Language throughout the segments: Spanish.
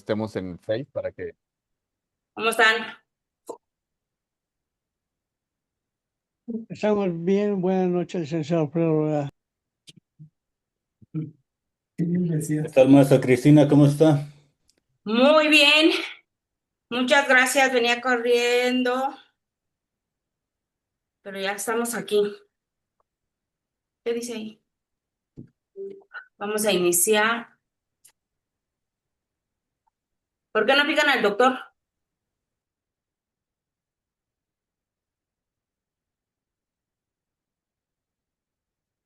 estemos en Face para que... ¿Cómo están? Estamos bien. Buenas noches, licenciado Alfredo Rueda. ¿Qué tal, maestra Cristina? ¿Cómo está? Muy bien, muchas gracias. Venía corriendo, pero ya estamos aquí. ¿Qué dice ahí? Vamos a iniciar. ¿Por qué no pican al doctor?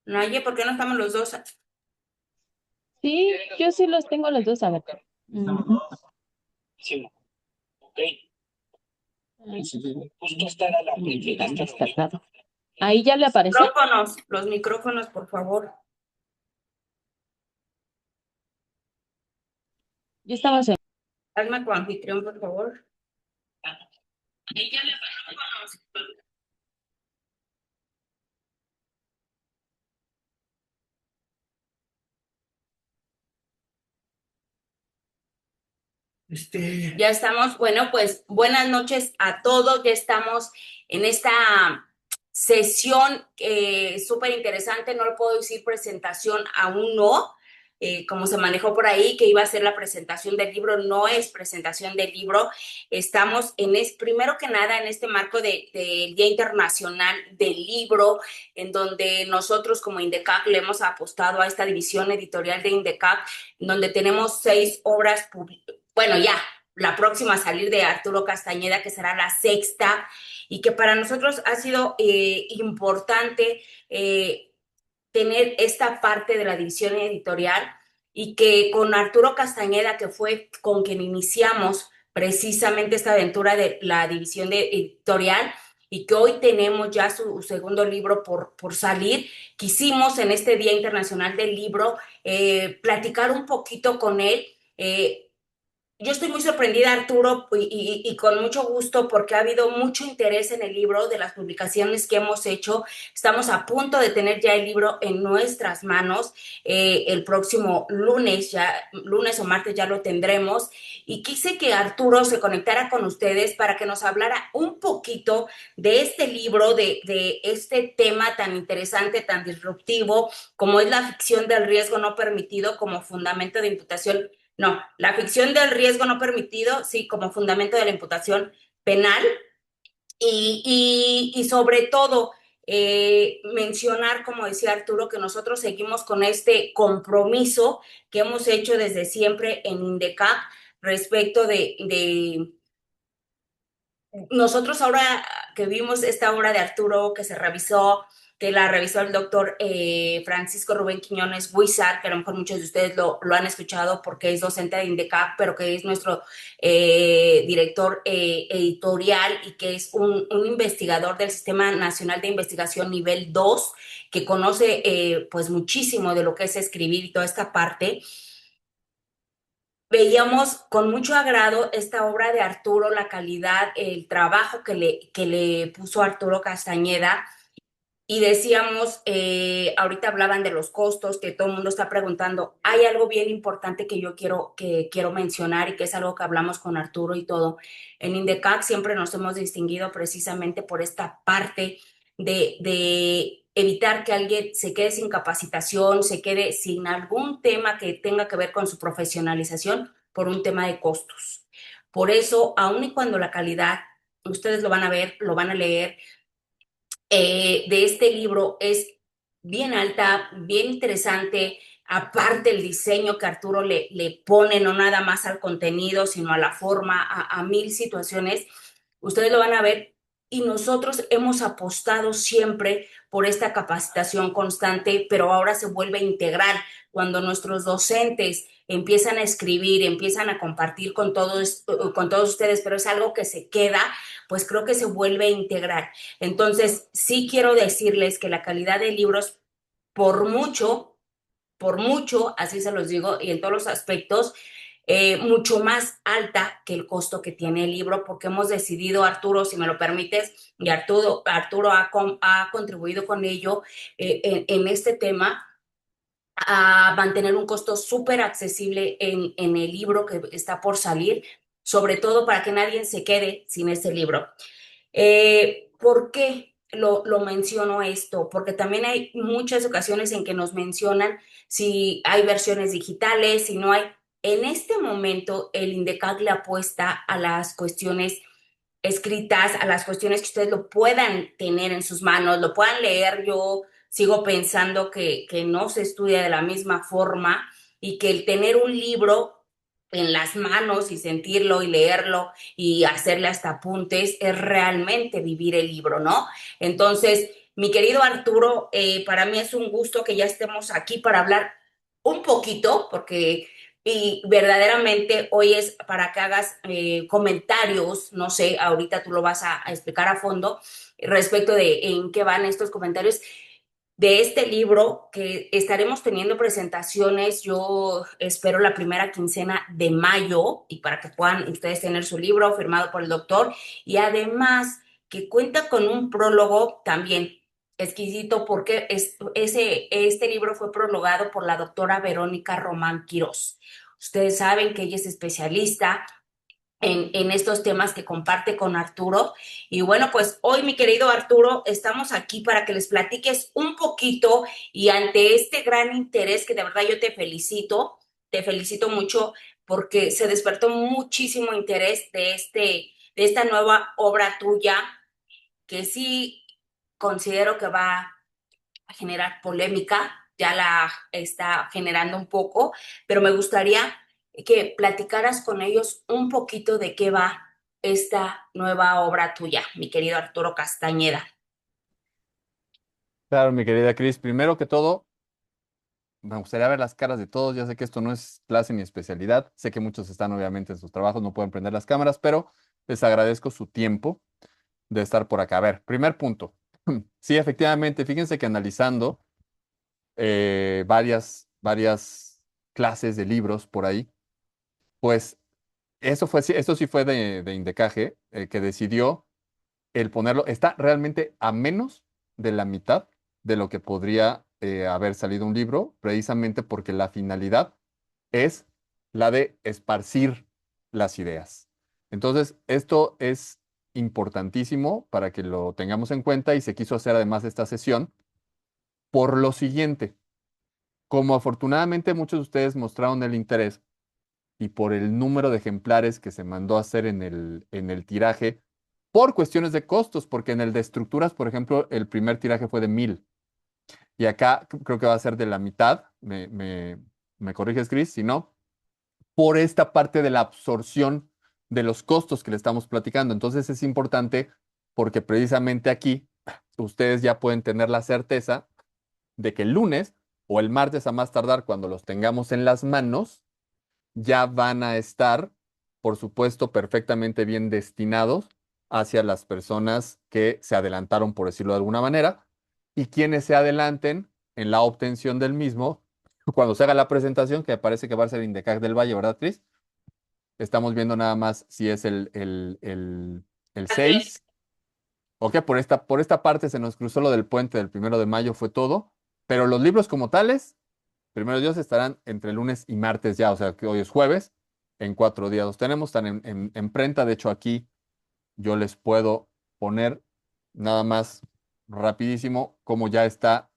Naye, ¿por qué no estamos los dos? Sí, yo sí los tengo los dos, a ver. Ujú. Sí, ok. Ay, Justo esta era la está esta descargado. Ahí ya le aparece. Los micrófonos, por favor. Ya estamos en. Hazme coanfitrión, por favor. Ahí ya le aparece. Ya estamos, bueno, pues buenas noches a todos, ya estamos en esta sesión súper interesante, no le puedo decir presentación, aún no, como se manejó por ahí, que iba a ser la presentación del libro, no es presentación del libro, estamos primero que nada en este marco del Día Internacional del Libro, en donde nosotros como INDECAC le hemos apostado a esta división editorial de INDECAC, donde tenemos 6 obras publicadas. Bueno, ya, la próxima a salir de Arturo Castañeda, que será la sexta, y que para nosotros ha sido importante tener esta parte de la división editorial y que con Arturo Castañeda, que fue con quien iniciamos precisamente esta aventura de la división editorial, y que hoy tenemos ya su segundo libro por salir, quisimos en este Día Internacional del Libro platicar un poquito con él. Yo estoy muy sorprendida, Arturo, y con mucho gusto porque ha habido mucho interés en el libro, de las publicaciones que hemos hecho. Estamos a punto de tener ya el libro en nuestras manos. El próximo lunes o martes ya lo tendremos. Y quise que Arturo se conectara con ustedes para que nos hablara un poquito de este libro, de este tema tan interesante, tan disruptivo, como es la ficción del riesgo no permitido como fundamento de imputación. No, la ficción del riesgo no permitido, sí, como fundamento de la imputación penal y sobre todo mencionar, como decía Arturo, que nosotros seguimos con este compromiso que hemos hecho desde siempre en INDECAP respecto de nosotros ahora que vimos esta obra de Arturo que se revisó, que la revisó el doctor Francisco Rubén Quiñones Huizar, que a lo mejor muchos de ustedes lo han escuchado porque es docente de INDECAP, pero que es nuestro director editorial y que es un investigador del Sistema Nacional de Investigación nivel 2, que conoce pues muchísimo de lo que es escribir y toda esta parte. Veíamos con mucho agrado esta obra de Arturo, la calidad, el trabajo que le puso Arturo Castañeda, y decíamos, ahorita hablaban de los costos, que todo el mundo está preguntando. Hay algo bien importante que yo quiero mencionar y que es algo que hablamos con Arturo y todo. En INDECAC siempre nos hemos distinguido precisamente por esta parte de evitar que alguien se quede sin capacitación, se quede sin algún tema que tenga que ver con su profesionalización por un tema de costos. Por eso, aun y cuando la calidad, ustedes lo van a ver, lo van a leer, de este libro es bien alta, bien interesante. Aparte el diseño que Arturo le pone, no nada más al contenido, sino a la forma, a mil situaciones, ustedes lo van a ver. Y nosotros hemos apostado siempre por esta capacitación constante, pero ahora se vuelve integral cuando nuestros docentes empiezan a escribir, empiezan a compartir con todos ustedes, pero es algo que se queda, pues creo que se vuelve integral. Entonces, sí quiero decirles que la calidad de libros, por mucho, así se los digo, y en todos los aspectos, mucho más alta que el costo que tiene el libro, porque hemos decidido, Arturo, si me lo permites, y Arturo ha contribuido con ello en este tema, a mantener un costo súper accesible en el libro que está por salir, sobre todo para que nadie se quede sin este libro. ¿Por qué lo menciono esto? Porque también hay muchas ocasiones en que nos mencionan si hay versiones digitales, si no hay. En este momento, el INDECAC le apuesta a las cuestiones escritas, a las cuestiones que ustedes lo puedan tener en sus manos, lo puedan leer. Yo sigo pensando que no se estudia de la misma forma y que el tener un libro en las manos y sentirlo y leerlo y hacerle hasta apuntes es realmente vivir el libro, ¿no? Entonces, mi querido Arturo, para mí es un gusto que ya estemos aquí para hablar un poquito, porque y verdaderamente hoy es para que hagas comentarios, no sé, ahorita tú lo vas a explicar a fondo respecto de en qué van estos comentarios de este libro, que estaremos teniendo presentaciones, yo espero la primera quincena de mayo, y para que puedan ustedes tener su libro firmado por el doctor, y además que cuenta con un prólogo también exquisito, porque este libro fue prologado por la doctora Verónica Román Quirós. Ustedes saben que ella es especialista en estos temas que comparte con Arturo. Y bueno, pues hoy, mi querido Arturo, estamos aquí para que les platiques un poquito, y ante este gran interés que de verdad yo te felicito mucho porque se despertó muchísimo interés de esta nueva obra tuya, que sí considero que va a generar polémica, ya la está generando un poco, pero me gustaría que platicaras con ellos un poquito de qué va esta nueva obra tuya, mi querido Arturo Castañeda. Claro, mi querida Cris, primero que todo, me gustaría ver las caras de todos. Ya sé que esto no es clase ni especialidad. Sé que muchos están obviamente en sus trabajos, no pueden prender las cámaras, pero les agradezco su tiempo de estar por acá. A ver, primer punto. Sí, efectivamente, fíjense que analizando varias clases de libros por ahí, pues esto sí fue de Indecaje, que decidió el ponerlo. Está realmente a menos de la mitad de lo que podría haber salido un libro, precisamente porque la finalidad es la de esparcir las ideas. Entonces, esto es importantísimo para que lo tengamos en cuenta, y se quiso hacer además esta sesión por lo siguiente. Como afortunadamente muchos de ustedes mostraron el interés, y por el número de ejemplares que se mandó a hacer en el tiraje, por cuestiones de costos, porque en el de estructuras, por ejemplo, el primer tiraje fue de 1000, y acá creo que va a ser de la mitad. Me corriges, Chris, si no, por esta parte de la absorción de los costos que le estamos platicando. Entonces es importante porque precisamente aquí ustedes ya pueden tener la certeza de que el lunes o el martes a más tardar, cuando los tengamos en las manos, ya van a estar, por supuesto, perfectamente bien destinados hacia las personas que se adelantaron, por decirlo de alguna manera, y quienes se adelanten en la obtención del mismo, cuando se haga la presentación, que parece que va a ser Indecac del Valle, ¿verdad, Cris? Estamos viendo nada más si es el 6. Ok, por esta parte se nos cruzó lo del puente del 1 de mayo, fue todo, pero los libros como tales, primero Dios, estarán entre lunes y martes ya, o sea que hoy es jueves, en 4 días los tenemos, están en prenta. De hecho, aquí yo les puedo poner nada más rapidísimo como ya está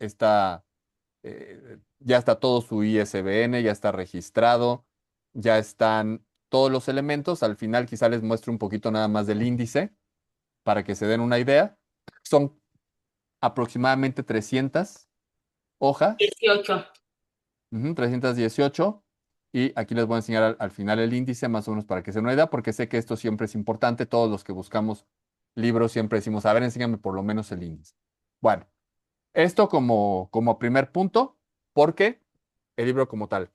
todo su ISBN, ya está registrado, ya están todos los elementos. Al final quizá les muestre un poquito nada más del índice para que se den una idea. Son aproximadamente 300 hojas. 18. 318. Y aquí les voy a enseñar al final el índice, más o menos para que se den una idea, porque sé que esto siempre es importante. Todos los que buscamos libros siempre decimos, a ver, enséñame por lo menos el índice. Bueno, esto como primer punto, porque el libro como tal,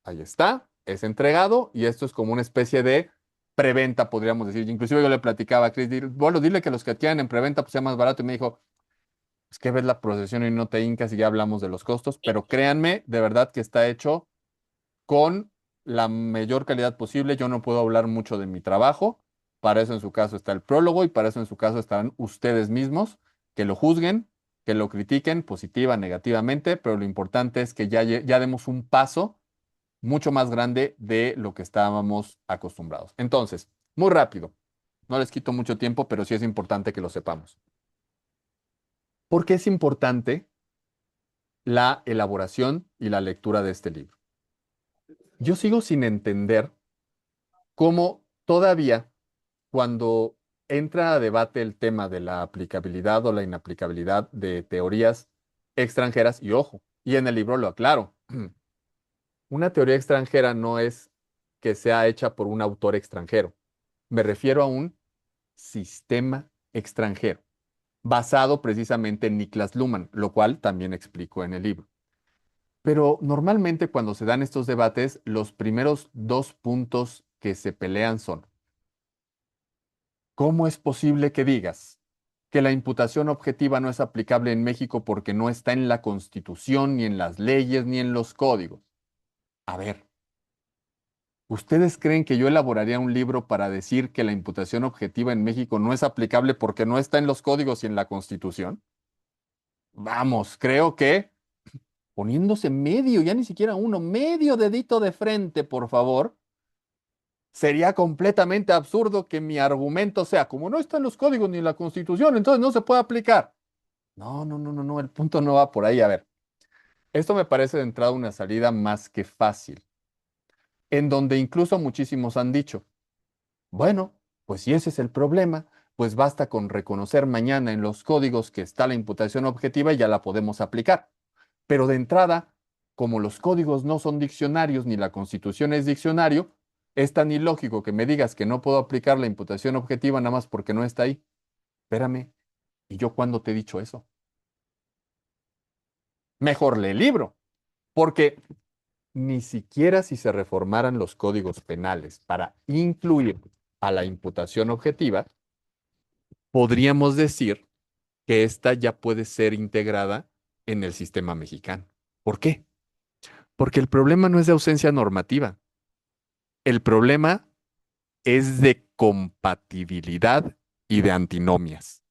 ahí está, es entregado, y esto es como una especie de preventa, podríamos decir. Inclusive yo le platicaba a Chris, bueno, dile que los que adquieran en preventa pues sea más barato, y me dijo, es que ves la procesión y no te hincas, y ya hablamos de los costos, pero créanme, de verdad que está hecho con la mayor calidad posible. Yo no puedo hablar mucho de mi trabajo, para eso en su caso está el prólogo, y para eso en su caso estarán ustedes mismos que lo juzguen que lo critiquen positiva, negativamente, pero lo importante es que ya demos un paso mucho más grande de lo que estábamos acostumbrados. Entonces, muy rápido, no les quito mucho tiempo, pero sí es importante que lo sepamos. ¿Por qué es importante la elaboración y la lectura de este libro? Yo sigo sin entender cómo todavía cuando entra a debate el tema de la aplicabilidad o la inaplicabilidad de teorías extranjeras, y ojo, y en el libro lo aclaro, una teoría extranjera no es que sea hecha por un autor extranjero. Me refiero a un sistema extranjero, basado precisamente en Niklas Luhmann, lo cual también explico en el libro. Pero normalmente cuando se dan estos debates, los primeros dos puntos que se pelean son: ¿cómo es posible que digas que la imputación objetiva no es aplicable en México porque no está en la Constitución, ni en las leyes, ni en los códigos? A ver, ¿ustedes creen que yo elaboraría un libro para decir que la imputación objetiva en México no es aplicable porque no está en los códigos y en la Constitución? Vamos, creo que poniéndose medio, ya ni siquiera uno, medio dedito de frente, por favor, sería completamente absurdo que mi argumento sea, como no está en los códigos ni en la Constitución, entonces no se puede aplicar. No, no, no, no, no, el punto no va por ahí. A ver, esto me parece de entrada una salida más que fácil, en donde incluso muchísimos han dicho, bueno, pues si ese es el problema, pues basta con reconocer mañana en los códigos que está la imputación objetiva y ya la podemos aplicar. Pero de entrada, como los códigos no son diccionarios ni la Constitución es diccionario, es tan ilógico que me digas que no puedo aplicar la imputación objetiva nada más porque no está ahí. Espérame, ¿y yo cuándo te he dicho eso? Mejor lee el libro, porque ni siquiera si se reformaran los códigos penales para incluir a la imputación objetiva, podríamos decir que esta ya puede ser integrada en el sistema mexicano. ¿Por qué? Porque el problema no es de ausencia normativa. El problema es de compatibilidad y de antinomias.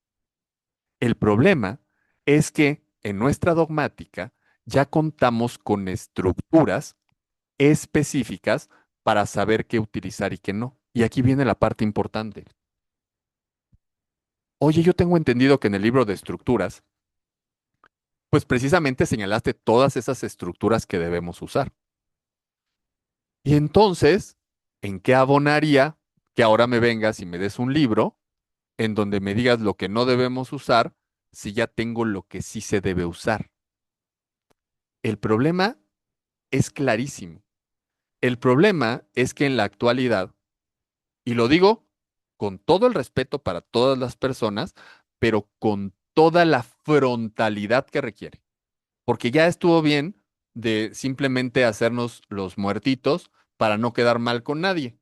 El problema es que en nuestra dogmática ya contamos con estructuras específicas para saber qué utilizar y qué no. Y aquí viene la parte importante. Oye, yo tengo entendido que en el libro de estructuras, pues precisamente señalaste todas esas estructuras que debemos usar. Y entonces, ¿en qué abonaría que ahora me vengas y me des un libro en donde me digas lo que no debemos usar si ya tengo lo que sí se debe usar? El problema es clarísimo. El problema es que en la actualidad, y lo digo con todo el respeto para todas las personas, pero con toda la frontalidad que requiere, porque ya estuvo bien de simplemente hacernos los muertitos para no quedar mal con nadie.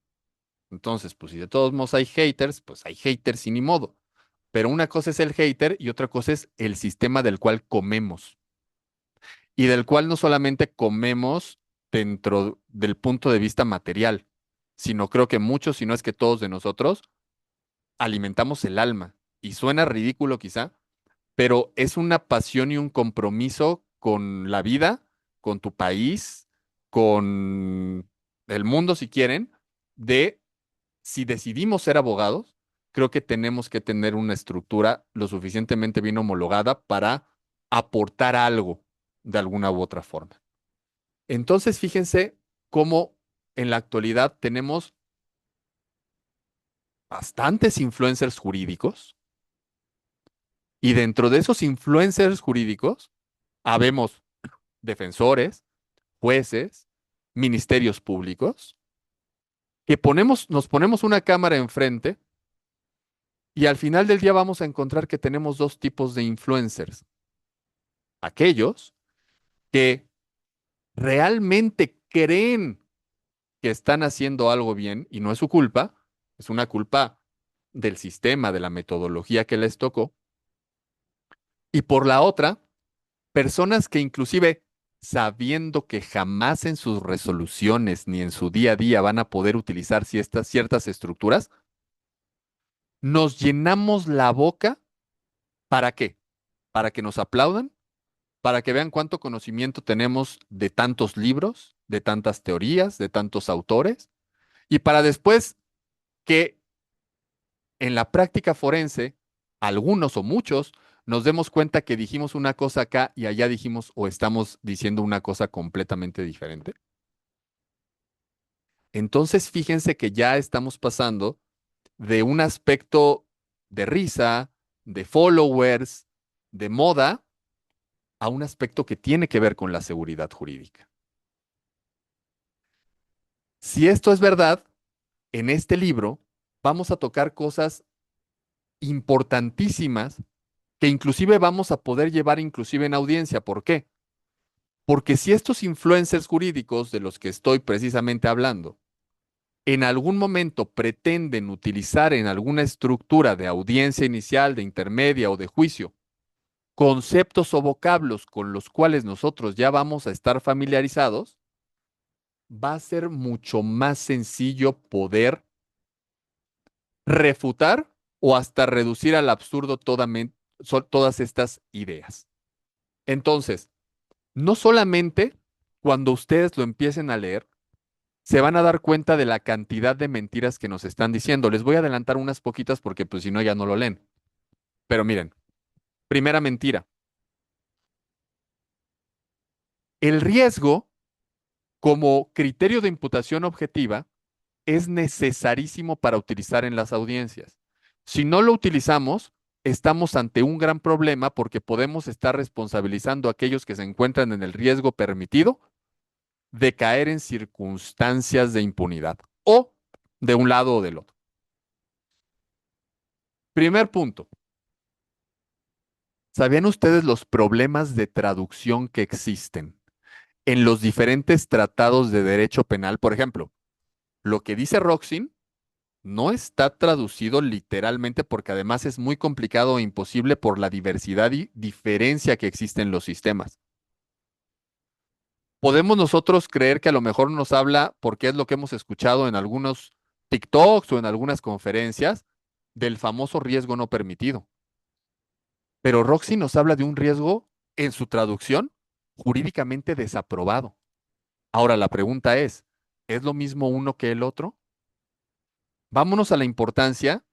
Entonces, pues si de todos modos hay haters, pues hay haters y ni modo. Pero una cosa es el hater y otra cosa es el sistema del cual comemos. Y del cual no solamente comemos dentro del punto de vista material, sino creo que muchos, si no es que todos de nosotros, alimentamos el alma. Y suena ridículo quizá, pero es una pasión y un compromiso con la vida, con tu país, con el mundo si quieren, de si decidimos ser abogados, creo que tenemos que tener una estructura lo suficientemente bien homologada para aportar algo de alguna u otra forma. Entonces, fíjense cómo en la actualidad tenemos bastantes influencers jurídicos y dentro de esos influencers jurídicos habemos defensores, jueces, ministerios públicos, que nos ponemos una cámara enfrente y al final del día vamos a encontrar que tenemos dos tipos de influencers. Aquellos que realmente creen que están haciendo algo bien y no es su culpa, es una culpa del sistema, de la metodología que les tocó. Y por la otra, personas que inclusive sabiendo que jamás en sus resoluciones ni en su día a día van a poder utilizar ciertas estructuras, nos llenamos la boca. ¿Para qué? para que nos aplaudan, para que vean cuánto conocimiento tenemos de tantos libros, de tantas teorías, de tantos autores, y para después que en la práctica forense, algunos o muchos, nos demos cuenta que dijimos una cosa acá y allá dijimos o estamos diciendo una cosa completamente diferente. Entonces, fíjense que ya estamos pasando de un aspecto de risa, de followers, de moda, a un aspecto que tiene que ver con la seguridad jurídica. Si esto es verdad, en este libro vamos a tocar cosas importantísimas que inclusive vamos a poder llevar inclusive en audiencia. ¿Por qué? Porque si estos influencers jurídicos de los que estoy precisamente hablando, en algún momento pretenden utilizar en alguna estructura de audiencia inicial, de intermedia o de juicio, conceptos o vocablos con los cuales nosotros ya vamos a estar familiarizados, va a ser mucho más sencillo poder refutar o hasta reducir al absurdo todas estas ideas. Entonces, no solamente cuando ustedes lo empiecen a leer, se van a dar cuenta de la cantidad de mentiras que nos están diciendo. Les voy a adelantar unas poquitas porque pues si no ya no lo leen. Pero miren, primera mentira. El riesgo como criterio de imputación objetiva es necesarísimo para utilizar en las audiencias. Si no lo utilizamos, estamos ante un gran problema porque podemos estar responsabilizando a aquellos que se encuentran en el riesgo permitido de caer en circunstancias de impunidad o de un lado o del otro. Primer punto. ¿Sabían ustedes los problemas de traducción que existen en los diferentes tratados de derecho penal? Por ejemplo, lo que dice Roxin no está traducido literalmente porque además es muy complicado e imposible por la diversidad y diferencia que existe en los sistemas. Podemos nosotros creer que a lo mejor nos habla, porque es lo que hemos escuchado en algunos TikToks o en algunas conferencias, del famoso riesgo no permitido. Pero Roxy nos habla de un riesgo en su traducción jurídicamente desaprobado. Ahora la pregunta ¿es lo mismo uno que el otro? Vámonos a la importancia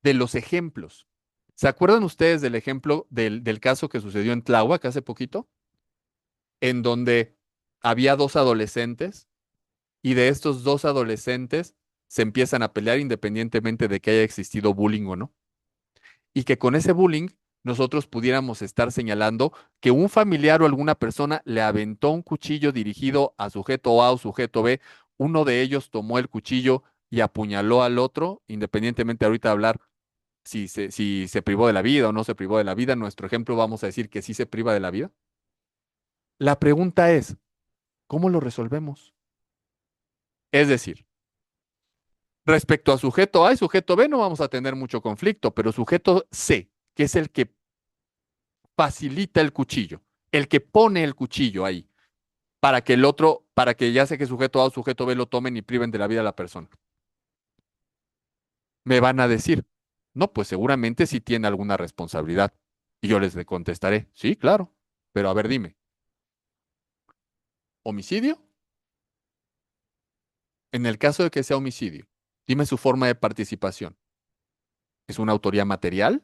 de los ejemplos. ¿Se acuerdan ustedes del ejemplo del caso que sucedió en Tláhuac hace poquito? En donde había dos adolescentes y de estos dos adolescentes se empiezan a pelear independientemente de que haya existido bullying o no. Y que con ese bullying nosotros pudiéramos estar señalando que un familiar o alguna persona le aventó un cuchillo dirigido a sujeto A o sujeto B, uno de ellos tomó el cuchillo y apuñaló al otro, independientemente ahorita de hablar si se privó de la vida o no se privó de la vida, en nuestro ejemplo vamos a decir que sí se priva de la vida. La pregunta es, ¿cómo lo resolvemos? Es decir, respecto a sujeto A y sujeto B no vamos a tener mucho conflicto, pero sujeto C, que es el que facilita el cuchillo, el que pone el cuchillo ahí, para que el otro, para que ya sea que sujeto A o sujeto B lo tomen y priven de la vida a la persona. Me van a decir, no, pues seguramente sí tiene alguna responsabilidad. Y yo les contestaré, sí, claro, pero a ver, dime, ¿homicidio? En el caso de que sea homicidio, dime su forma de participación. ¿Es una autoría material?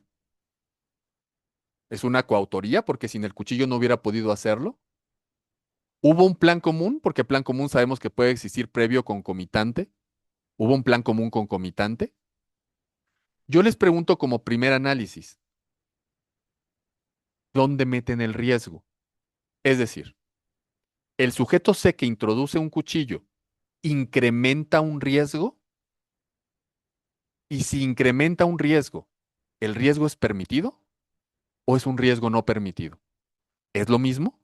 ¿Es una coautoría? Porque sin el cuchillo no hubiera podido hacerlo. ¿Hubo un plan común? Porque plan común sabemos que puede existir previo concomitante. ¿Hubo un plan común concomitante? Yo les pregunto como primer análisis, ¿dónde meten el riesgo? Es decir, ¿el sujeto C que introduce un cuchillo incrementa un riesgo? Y si incrementa un riesgo, ¿el riesgo es permitido o es un riesgo no permitido? ¿Es lo mismo?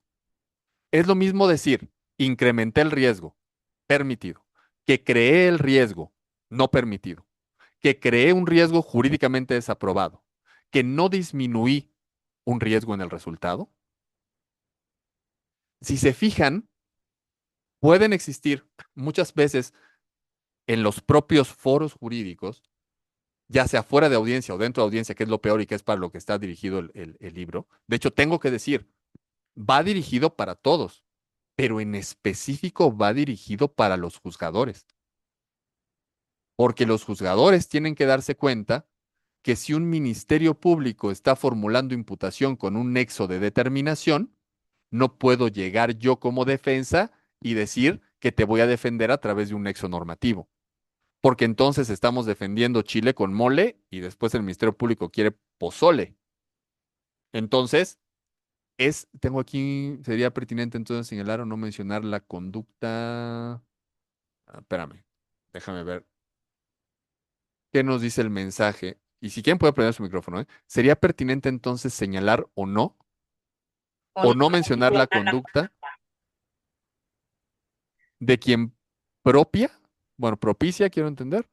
Es lo mismo decir, incrementé el riesgo, permitido, que creé el riesgo, no permitido, que creé un riesgo jurídicamente desaprobado, que no disminuí un riesgo en el resultado. Si se fijan, pueden existir muchas veces en los propios foros jurídicos ya sea fuera de audiencia o dentro de audiencia, que es lo peor y que es para lo que está dirigido el libro. De hecho, tengo que decir, va dirigido para todos, pero en específico va dirigido para los juzgadores, porque los juzgadores tienen que darse cuenta que si un ministerio público está formulando imputación con un nexo de determinación, no puedo llegar yo como defensa y decir que te voy a defender a través de un nexo normativo, porque entonces estamos defendiendo chile con mole y después el Ministerio Público quiere pozole. Entonces, tengo aquí, sería pertinente entonces señalar o no mencionar la conducta. Espérame, déjame ver qué nos dice el mensaje. Y si quieren puede prender su micrófono, ¿eh? ¿Sería pertinente entonces señalar o no mencionar la conducta de quien propia, bueno, propicia, quiero entender,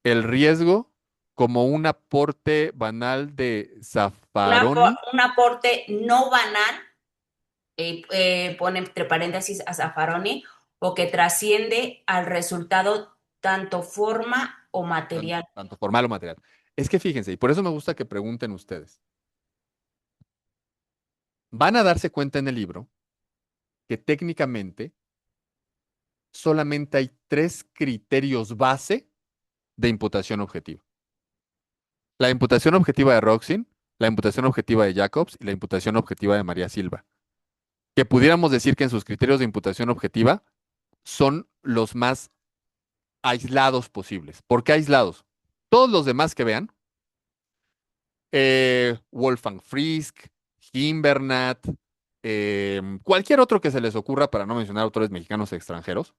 el riesgo como un aporte banal de Zaffaroni? Un aporte no banal, pone entre paréntesis a Zaffaroni, o que trasciende al resultado tanto forma o material. Tanto formal o material. Es que fíjense, y por eso me gusta que pregunten ustedes. Van a darse cuenta en el libro que técnicamente solamente hay 3 criterios base de imputación objetiva. La imputación objetiva de Roxin, la imputación objetiva de Jacobs y la imputación objetiva de María Silva, que pudiéramos decir que en sus criterios de imputación objetiva son los más aislados posibles. ¿Por qué aislados? Todos los demás que vean, Wolfgang Frisk, Gimbernat, cualquier otro que se les ocurra, para no mencionar autores mexicanos extranjeros,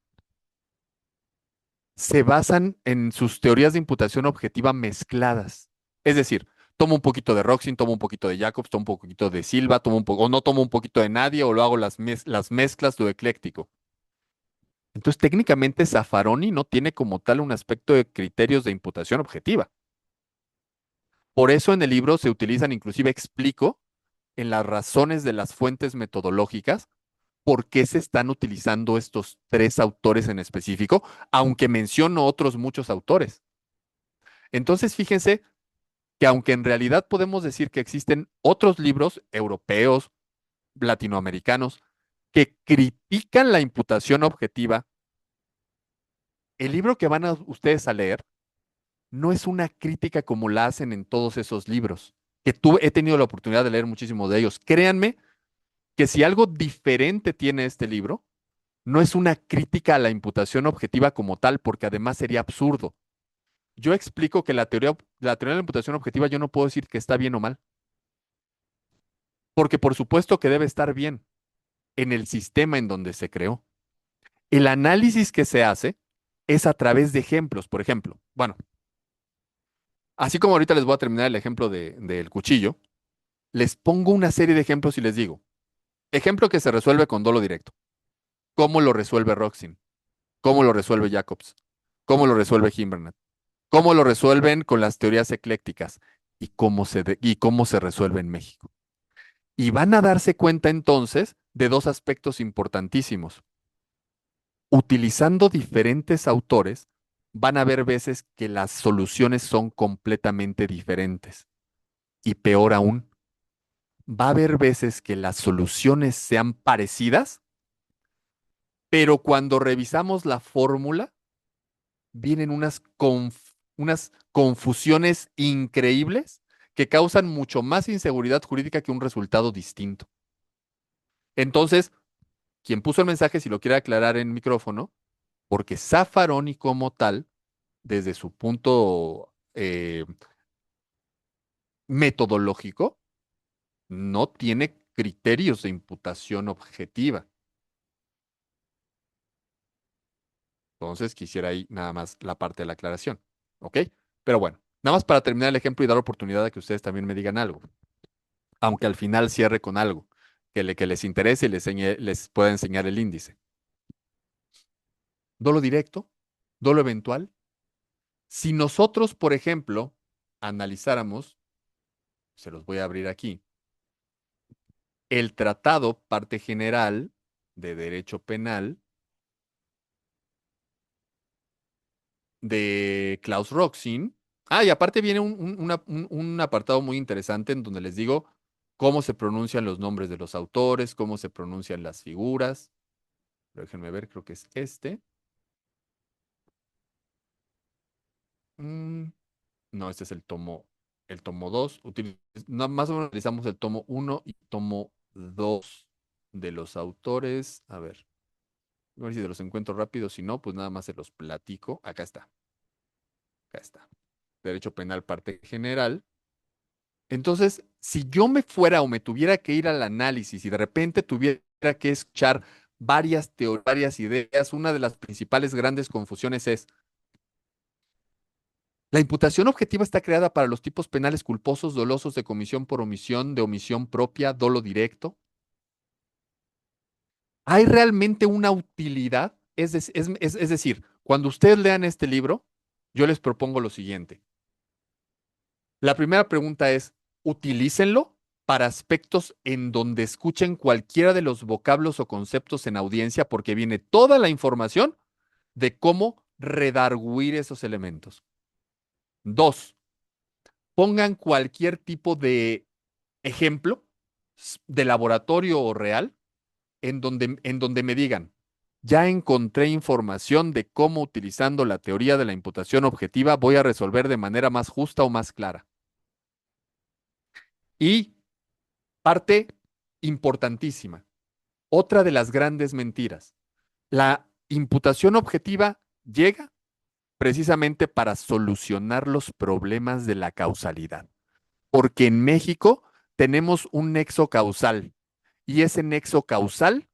se basan en sus teorías de imputación objetiva mezcladas. Es decir, tomo un poquito de Roxin, tomo un poquito de Jacobs, tomo un poquito de Silva, o no tomo un poquito de nadie, o lo hago las mezclas, lo ecléctico. Entonces, técnicamente, Zaffaroni no tiene como tal un aspecto de criterios de imputación objetiva. Por eso en el libro se utilizan, inclusive explico en las razones de las fuentes metodológicas por qué se están utilizando estos 3 autores en específico, aunque menciono otros muchos autores. Entonces, fíjense que aunque en realidad podemos decir que existen otros libros europeos, latinoamericanos, que critican la imputación objetiva, el libro que van a ustedes a leer no es una crítica como la hacen en todos esos libros, que he tenido la oportunidad de leer muchísimos de ellos. Créanme que si algo diferente tiene este libro, no es una crítica a la imputación objetiva como tal, porque además sería absurdo. Yo explico que la teoría de la imputación objetiva yo no puedo decir que está bien o mal, porque por supuesto que debe estar bien en el sistema en donde se creó. El análisis que se hace es a través de ejemplos. Por ejemplo, bueno, así como ahorita les voy a terminar el ejemplo del cuchillo, les pongo una serie de ejemplos y les digo, ejemplo que se resuelve con dolo directo. ¿Cómo lo resuelve Roxin? ¿Cómo lo resuelve Jacobs? ¿Cómo lo resuelve Gimbernat? ¿Cómo lo resuelven con las teorías eclécticas? ¿Y cómo se resuelve en México? Y van a darse cuenta entonces de 2 aspectos importantísimos. Utilizando diferentes autores, van a haber veces que las soluciones son completamente diferentes. Y peor aún, va a haber veces que las soluciones sean parecidas, pero cuando revisamos la fórmula, vienen unas confusiones increíbles que causan mucho más inseguridad jurídica que un resultado distinto. Entonces, quien puso el mensaje, si lo quiere aclarar en micrófono, porque Zaffaroni como tal, desde su punto metodológico, no tiene criterios de imputación objetiva. Entonces, quisiera ahí nada más la parte de la aclaración. ¿Ok? Pero bueno, nada más para terminar el ejemplo y dar oportunidad a que ustedes también me digan algo. Aunque al final cierre con algo que les interese y les pueda enseñar el índice. Dolo directo, dolo eventual. Si nosotros, por ejemplo, analizáramos, se los voy a abrir aquí, el tratado parte general de derecho penal de Klaus Roxin, Y aparte viene un apartado muy interesante en donde les digo cómo se pronuncian los nombres de los autores, cómo se pronuncian las figuras. Pero déjenme ver, creo que es este. Mm, no, este es el tomo 2. Más o menos utilizamos el tomo uno y tomo 2 de los autores. A ver si se los encuentro rápido. Si no, pues nada más se los platico. Acá está. Acá está. Derecho penal, parte general. Entonces, si yo me fuera o me tuviera que ir al análisis y de repente tuviera que escuchar varias teorías, varias ideas, una de las principales grandes confusiones es, la imputación objetiva está creada para los tipos penales culposos, dolosos, de comisión por omisión, de omisión propia, dolo directo. ¿Hay realmente una utilidad? Es decir, cuando ustedes lean este libro, yo les propongo lo siguiente. La primera pregunta es, utilícenlo para aspectos en donde escuchen cualquiera de los vocablos o conceptos en audiencia, porque viene toda la información de cómo redarguir esos elementos. Dos, pongan cualquier tipo de ejemplo de laboratorio o real en donde me digan, ya encontré información de cómo utilizando la teoría de la imputación objetiva voy a resolver de manera más justa o más clara. Y parte importantísima, otra de las grandes mentiras, la imputación objetiva llega precisamente para solucionar los problemas de la causalidad, porque en México tenemos un nexo causal y ese nexo causal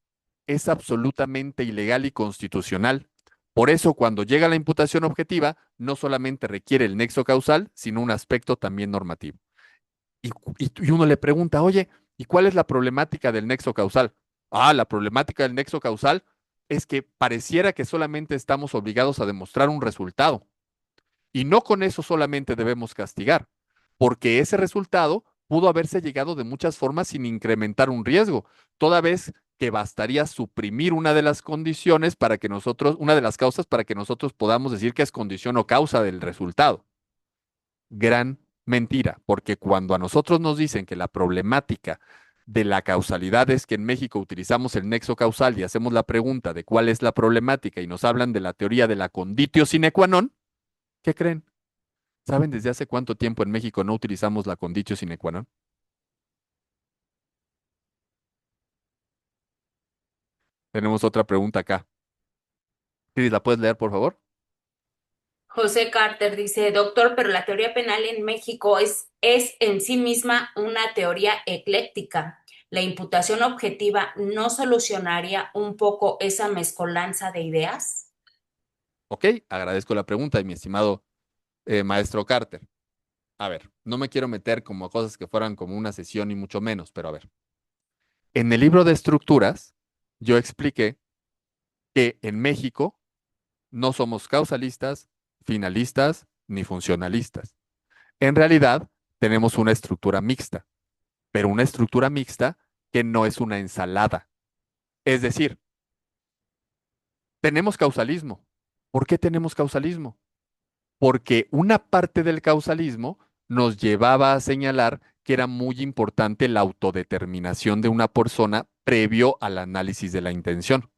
es absolutamente ilegal y constitucional. Por eso, cuando llega la imputación objetiva, no solamente requiere el nexo causal, sino un aspecto también normativo. Y uno le pregunta, oye, ¿y cuál es la problemática del nexo causal? La problemática del nexo causal es que pareciera que solamente estamos obligados a demostrar un resultado. Y no con eso solamente debemos castigar, porque ese resultado pudo haberse llegado de muchas formas sin incrementar un riesgo, toda vez que bastaría suprimir una de las condiciones para que nosotros, una de las causas para que nosotros podamos decir que es condición o causa del resultado. Gran mentira, porque cuando a nosotros nos dicen que la problemática de la causalidad es que en México utilizamos el nexo causal y hacemos la pregunta de cuál es la problemática y nos hablan de la teoría de la conditio sine qua non, ¿qué creen? ¿Saben desde hace cuánto tiempo en México no utilizamos la conditio sine qua non? Tenemos otra pregunta acá. Cris, ¿la puedes leer, por favor? José Carter dice, doctor, pero la teoría penal en México es en sí misma una teoría ecléctica. ¿La imputación objetiva no solucionaría un poco esa mezcolanza de ideas? Ok, agradezco la pregunta de mi estimado maestro Carter. A ver, no me quiero meter como a cosas que fueran como una sesión y mucho menos, pero a ver. En el libro de estructuras, yo expliqué que en México no somos causalistas, finalistas ni funcionalistas. En realidad, tenemos una estructura mixta, pero una estructura mixta que no es una ensalada. Es decir, tenemos causalismo. ¿Por qué tenemos causalismo? Porque una parte del causalismo nos llevaba a señalar que era muy importante la autodeterminación de una persona previo al análisis de la intención.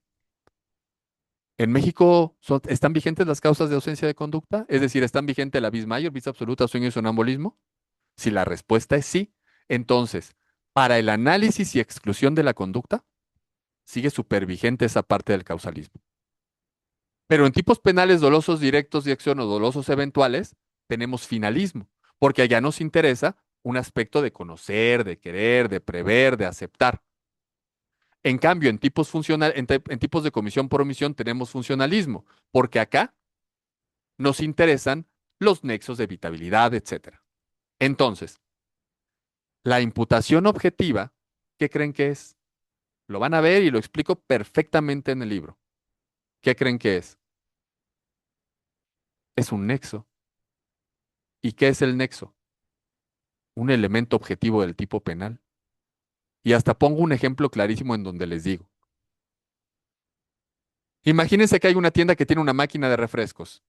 ¿En México están vigentes las causas de ausencia de conducta? Es decir, ¿están vigentes la vis mayor, vis absoluta, sueño y sonambulismo? Si la respuesta es sí, entonces, para el análisis y exclusión de la conducta, sigue supervigente esa parte del causalismo. Pero en tipos penales dolosos directos de acción o dolosos eventuales, tenemos finalismo, porque allá nos interesa un aspecto de conocer, de querer, de prever, de aceptar. En cambio, en tipos de comisión por omisión tenemos funcionalismo, porque acá nos interesan los nexos de evitabilidad, etcétera. Entonces, la imputación objetiva, ¿qué creen que es? Lo van a ver y lo explico perfectamente en el libro. ¿Qué creen que es? Es un nexo. ¿Y qué es el nexo? Un elemento objetivo del tipo penal. Y hasta pongo un ejemplo clarísimo en donde les digo. Imagínense que hay una tienda que tiene una máquina de refrescos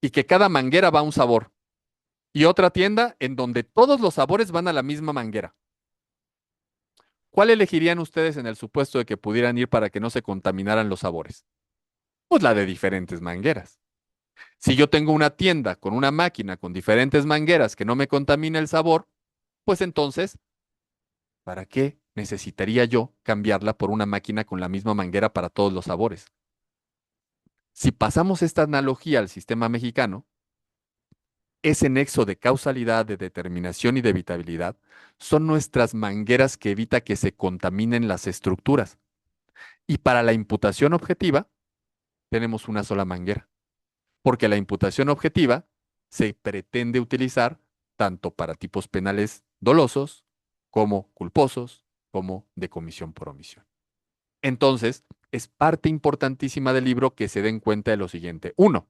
y que cada manguera va a un sabor. y otra tienda en donde todos los sabores van a la misma manguera. ¿Cuál elegirían ustedes en el supuesto de que pudieran ir para que no se contaminaran los sabores? Pues la de diferentes mangueras. Si yo tengo una tienda con una máquina con diferentes mangueras que no me contamina el sabor, pues entonces, ¿para qué necesitaría yo cambiarla por una máquina con la misma manguera para todos los sabores? Si pasamos esta analogía al sistema mexicano, ese nexo de causalidad, de determinación y de evitabilidad son nuestras mangueras que evita que se contaminen las estructuras. Y para la imputación objetiva, tenemos una sola manguera, porque la imputación objetiva se pretende utilizar tanto para tipos penales dolosos, como culposos, como de comisión por omisión. Entonces, es parte importantísima del libro que se den cuenta de lo siguiente. Uno,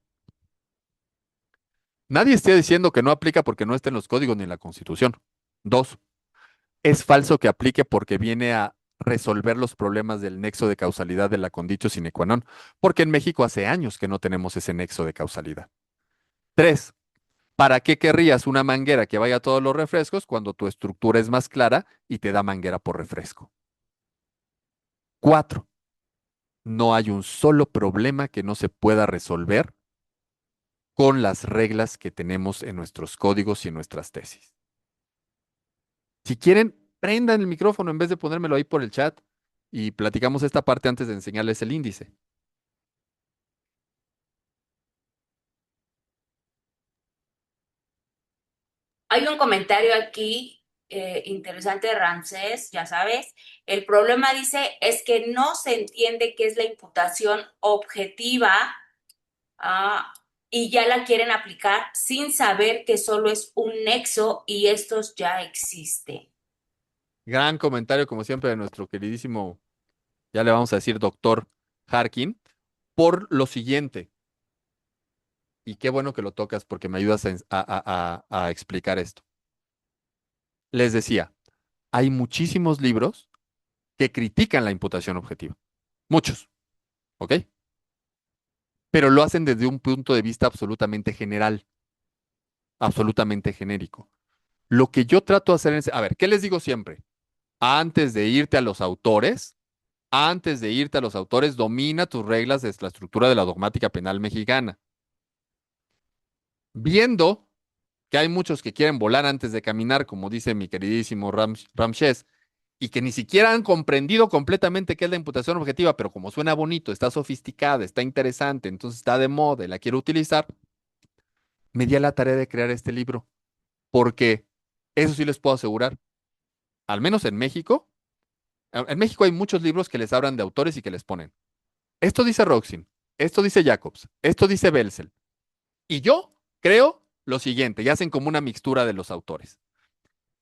nadie esté diciendo que no aplica porque no está en los códigos ni en la Constitución. Dos, es falso que aplique porque viene a resolver los problemas del nexo de causalidad de la conditio sine qua non, porque en México hace años que no tenemos ese nexo de causalidad. Tres, ¿para qué querrías una manguera que vaya a todos los refrescos cuando tu estructura es más clara y te da manguera por refresco? Cuatro, no hay un solo problema que no se pueda resolver con las reglas que tenemos en nuestros códigos y en nuestras tesis. Si quieren, prendan el micrófono en vez de ponérmelo ahí por el chat y platicamos esta parte antes de enseñarles el índice. Hay un comentario aquí interesante de Ramsés, ya sabes. El problema, dice, es que no se entiende qué es la imputación objetiva, ah, y ya la quieren aplicar sin saber que solo es un nexo y estos ya existen. Gran comentario, como siempre, de nuestro queridísimo, ya le vamos a decir doctor Harkin, por lo siguiente. Y qué bueno que lo tocas porque me ayudas a explicar esto. Les decía, hay muchísimos libros que critican la imputación objetiva. Muchos, ¿ok? Pero lo hacen desde un punto de vista absolutamente general, absolutamente genérico. Lo que yo trato de hacer es, a ver, ¿qué les digo siempre? Antes de irte a los autores, domina tus reglas de la estructura de la dogmática penal mexicana. Viendo que hay muchos que quieren volar antes de caminar, como dice mi queridísimo Ramsés, y que ni siquiera han comprendido completamente qué es la imputación objetiva, pero como suena bonito, está sofisticada, está interesante, entonces está de moda y la quiero utilizar, me di a la tarea de crear este libro, porque eso sí les puedo asegurar, al menos en México hay muchos libros que les hablan de autores y que les ponen, esto dice Roxin, esto dice Jacobs, esto dice Belzel, y yo creo lo siguiente, y hacen como una mixtura de los autores.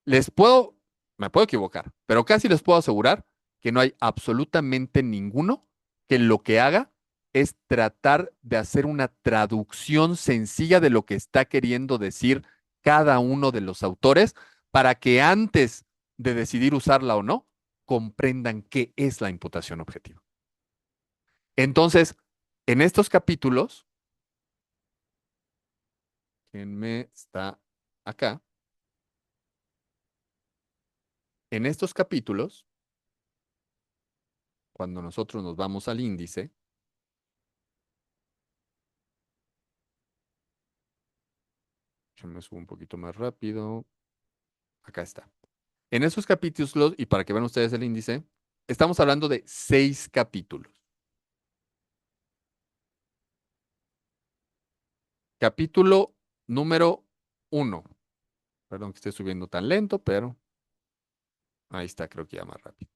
Me puedo equivocar, pero casi les puedo asegurar que no hay absolutamente ninguno que lo que haga es tratar de hacer una traducción sencilla de lo que está queriendo decir cada uno de los autores para que antes de decidir usarla o no, comprendan qué es la imputación objetiva. Entonces, en estos capítulos, ¿quién me está acá? En estos capítulos, cuando nosotros nos vamos al índice, yo me subo un poquito más rápido. Acá está. En esos capítulos, y para que vean ustedes el índice, estamos hablando de 6 capítulos. Capítulo número 1. Perdón que esté subiendo tan lento, pero ahí está, creo que ya más rápido.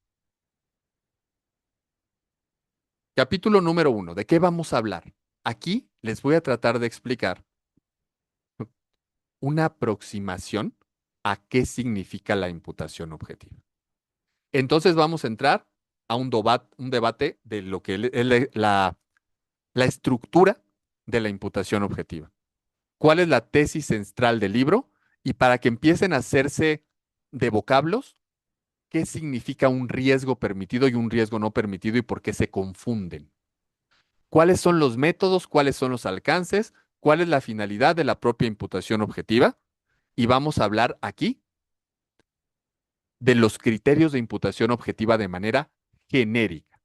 Capítulo número 1. ¿De qué vamos a hablar? Aquí les voy a tratar de explicar una aproximación a qué significa la imputación objetiva. Entonces vamos a entrar a un debate de lo que es la estructura de la imputación objetiva. ¿Cuál es la tesis central del libro? Y para que empiecen a hacerse de vocablos, ¿qué significa un riesgo permitido y un riesgo no permitido y por qué se confunden? ¿Cuáles son los métodos? ¿Cuáles son los alcances? ¿Cuál es la finalidad de la propia imputación objetiva? y vamos a hablar aquí de los criterios de imputación objetiva de manera genérica.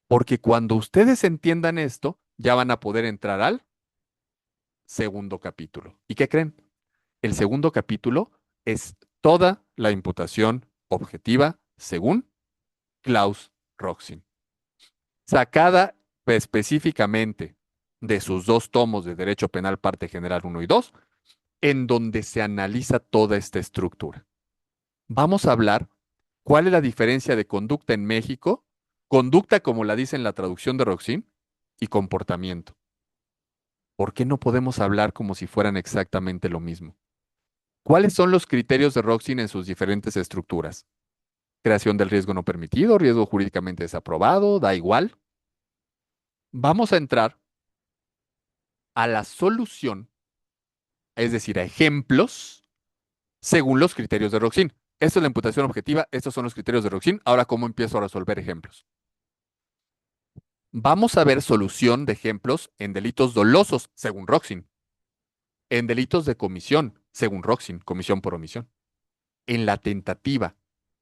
Porque cuando ustedes entiendan esto, ya van a poder entrar al segundo capítulo. ¿Y qué creen? El segundo capítulo es toda la imputación objetiva según Klaus Roxin, sacada específicamente de sus dos tomos de Derecho Penal, parte general 1 y 2, en donde se analiza toda esta estructura. Vamos a hablar cuál es la diferencia de conducta en México, conducta como la dice en la traducción de Roxin, y comportamiento. ¿Por qué no podemos hablar como si fueran exactamente lo mismo? ¿Cuáles son los criterios de Roxin en sus diferentes estructuras? Creación del riesgo no permitido, riesgo jurídicamente desaprobado, da igual. Vamos a entrar a la solución, es decir, a ejemplos según los criterios de Roxin. Esto es la imputación objetiva, estos son los criterios de Roxin. Ahora, ¿cómo empiezo a resolver ejemplos? Vamos a ver solución de ejemplos en delitos dolosos, según Roxin. En delitos de comisión, según Roxin, comisión por omisión. En la tentativa.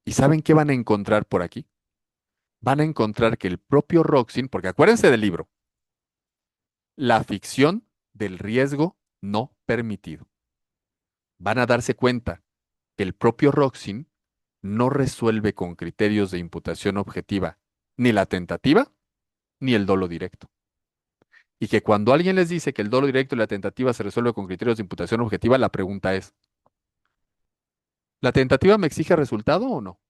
¿Y saben qué van a encontrar por aquí? Van a encontrar que el propio Roxin, porque acuérdense del libro, la ficción del riesgo no permitido. Van a darse cuenta que el propio Roxin no resuelve con criterios de imputación objetiva ni la tentativa ni el dolo directo. Y que cuando alguien les dice que el dolo directo y la tentativa se resuelve con criterios de imputación objetiva, la pregunta es, ¿la tentativa me exige resultado o no?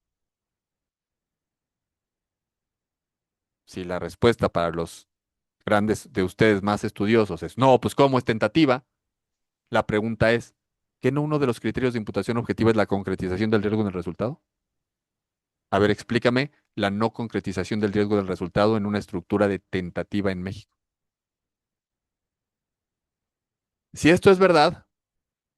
Si la respuesta para los grandes de ustedes más estudiosos es no, pues ¿cómo es tentativa? La pregunta es, ¿qué no uno de los criterios de imputación objetiva es la concretización del riesgo en el resultado? A ver, explícame la no concretización del riesgo del resultado en una estructura de tentativa en México. Si esto es verdad,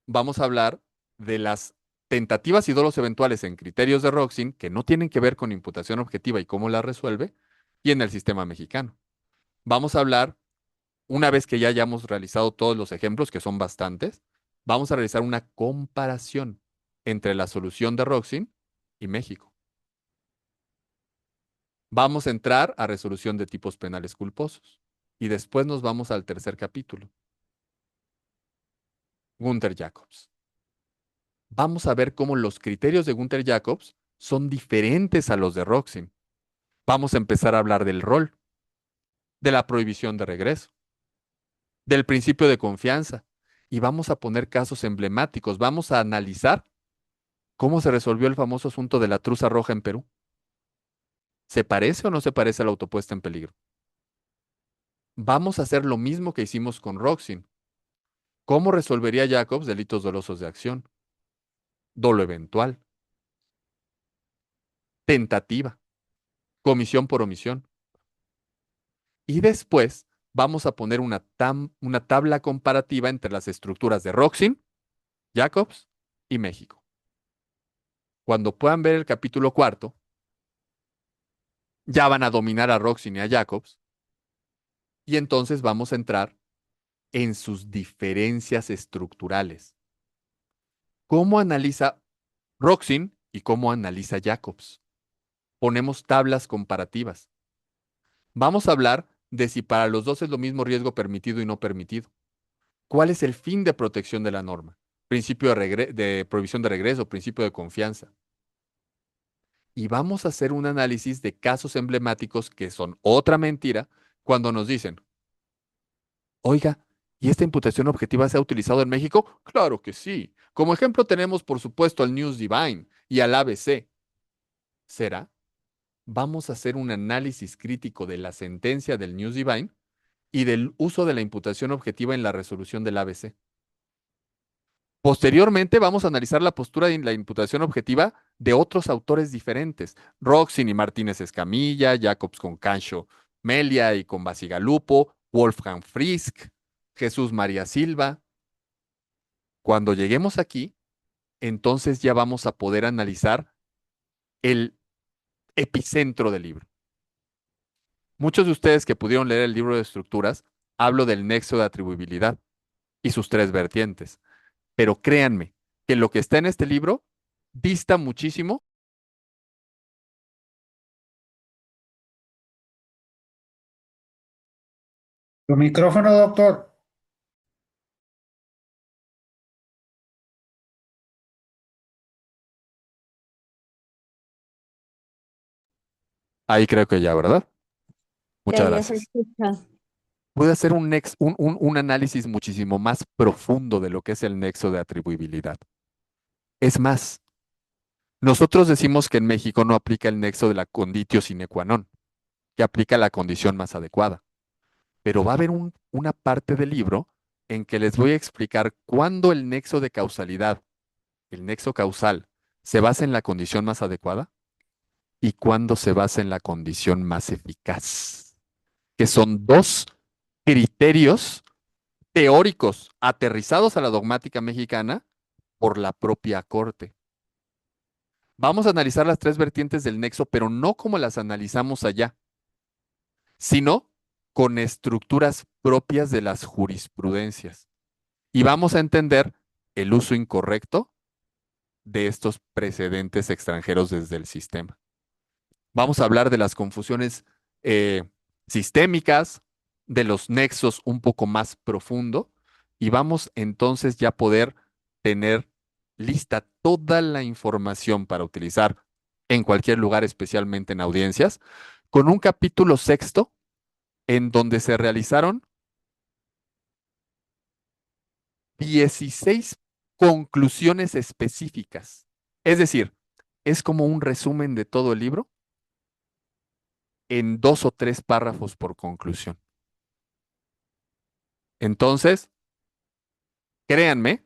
vamos a hablar de las tentativas y dolos eventuales en criterios de Roxin que no tienen que ver con imputación objetiva y cómo la resuelve, y en el sistema mexicano. Vamos a hablar, una vez que ya hayamos realizado todos los ejemplos, que son bastantes, vamos a realizar una comparación entre la solución de Roxin y México. Vamos a entrar a resolución de tipos penales culposos y después nos vamos al tercer capítulo. Gunther Jacobs. Vamos a ver cómo los criterios de Gunther Jacobs son diferentes a los de Roxin. Vamos a empezar a hablar del rol, de la prohibición de regreso, del principio de confianza y vamos a poner casos emblemáticos. Vamos a analizar cómo se resolvió el famoso asunto de la truza roja en Perú. ¿Se parece o no se parece a la autopuesta en peligro? Vamos a hacer lo mismo que hicimos con Roxin. ¿Cómo resolvería Jacobs delitos dolosos de acción? Dolo eventual, tentativa, comisión por omisión. Y después vamos a poner una tabla comparativa entre las estructuras de Roxin, Jacobs y México. Cuando puedan ver el capítulo cuarto, ya van a dominar a Roxin y a Jacobs, y entonces vamos a entrar en sus diferencias estructurales. ¿Cómo analiza Roxin y cómo analiza Jacobs? Ponemos tablas comparativas. Vamos a hablar de si para los dos es lo mismo riesgo permitido y no permitido. ¿Cuál es el fin de protección de la norma? Principio de prohibición de regreso, principio de confianza. Y vamos a hacer un análisis de casos emblemáticos que son otra mentira cuando nos dicen, oiga, ¿y esta imputación objetiva se ha utilizado en México? Claro que sí. Como ejemplo tenemos, por supuesto, al News Divine y al ABC. ¿Será? Vamos a hacer un análisis crítico de la sentencia del News Divine y del uso de la imputación objetiva en la resolución del ABC. Posteriormente vamos a analizar la postura de la imputación objetiva de otros autores diferentes. Roxin y Martínez Escamilla, Jacobs con Cancho Melia y con Basigalupo, Wolfgang Frisk, Jesús María Silva. Cuando lleguemos aquí, entonces ya vamos a poder analizar el epicentro del libro. Muchos de ustedes que pudieron leer el libro de estructuras, hablo del nexo de atribuibilidad y sus tres vertientes. Pero créanme, que lo que está en este libro dista muchísimo. Tu micrófono, doctor. Ahí creo que ya, ¿verdad? Muchas Ya se gracias. escucha. Puede hacer un análisis muchísimo más profundo de lo que es el nexo de atribuibilidad. Es más, nosotros decimos que en México no aplica el nexo de la conditio sine qua non, que aplica la condición más adecuada. Pero va a haber una parte del libro en que les voy a explicar cuándo el nexo de causalidad, el nexo causal, se basa en la condición más adecuada y cuándo se basa en la condición más eficaz, que son dos criterios teóricos aterrizados a la dogmática mexicana por la propia Corte. Vamos a analizar las tres vertientes del nexo, pero no como las analizamos allá, sino con estructuras propias de las jurisprudencias. Y vamos a entender el uso incorrecto de estos precedentes extranjeros desde el sistema. Vamos a hablar de las confusiones sistémicas, de los nexos un poco más profundo, y vamos entonces ya a poder tener lista toda la información para utilizar en cualquier lugar, especialmente en audiencias, con un capítulo sexto en donde se realizaron 16 conclusiones específicas. Es decir, es como un resumen de todo el libro en 2 o 3 párrafos por conclusión. Entonces, créanme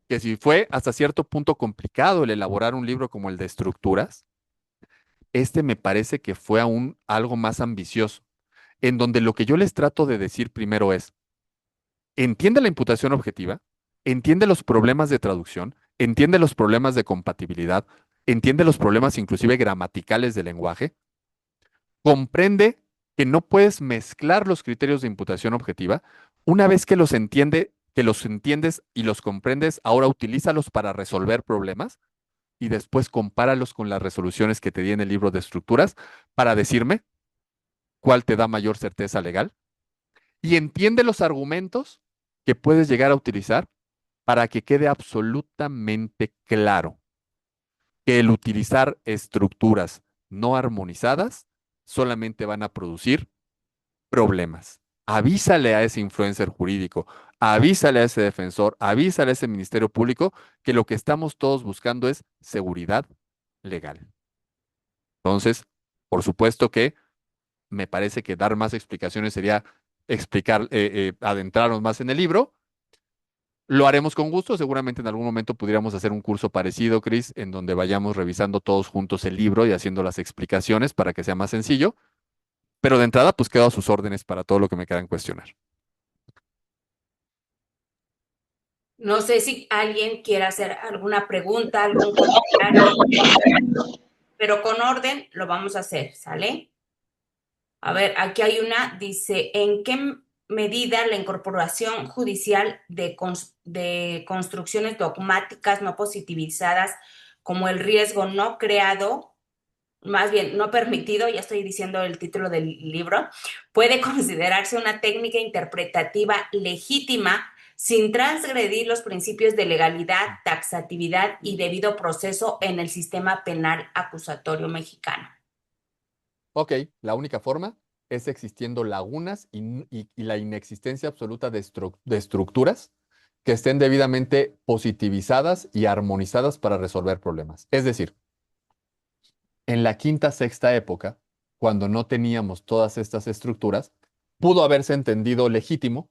que si fue hasta cierto punto complicado el elaborar un libro como el de estructuras, este me parece que fue aún algo más ambicioso, en donde lo que yo les trato de decir primero es, entiende la imputación objetiva, entiende los problemas de traducción, entiende los problemas de compatibilidad, entiende los problemas inclusive gramaticales del lenguaje, comprende que no puedes mezclar los criterios de imputación objetiva. Una vez que los entiendes y los comprendes, ahora utilízalos para resolver problemas y después compáralos con las resoluciones que te di en el libro de estructuras para decirme cuál te da mayor certeza legal. Y entiende los argumentos que puedes llegar a utilizar para que quede absolutamente claro que el utilizar estructuras no armonizadas solamente van a producir problemas. Avísale a ese influencer jurídico, avísale a ese defensor, avísale a ese ministerio público que lo que estamos todos buscando es seguridad legal. Entonces, por supuesto que me parece que dar más explicaciones sería adentrarnos más en el libro. Lo haremos con gusto. Seguramente en algún momento pudiéramos hacer un curso parecido, Chris, en donde vayamos revisando todos juntos el libro y haciendo las explicaciones para que sea más sencillo. Pero de entrada, pues quedo a sus órdenes para todo lo que me quieran cuestionar. No sé si alguien quiere hacer alguna pregunta, algún comentario, pero con orden lo vamos a hacer, ¿sale? A ver, aquí hay una, dice, ¿en qué medida la incorporación judicial de construcciones dogmáticas no positivizadas como el riesgo no creado, más bien no permitido, ya estoy diciendo el título del libro, puede considerarse una técnica interpretativa legítima sin transgredir los principios de legalidad, taxatividad y debido proceso en el sistema penal acusatorio mexicano? Ok, la única forma es existiendo lagunas y la inexistencia absoluta de estructuras que estén debidamente positivizadas y armonizadas para resolver problemas. Es decir, en la quinta, sexta época, cuando no teníamos todas estas estructuras, pudo haberse entendido legítimo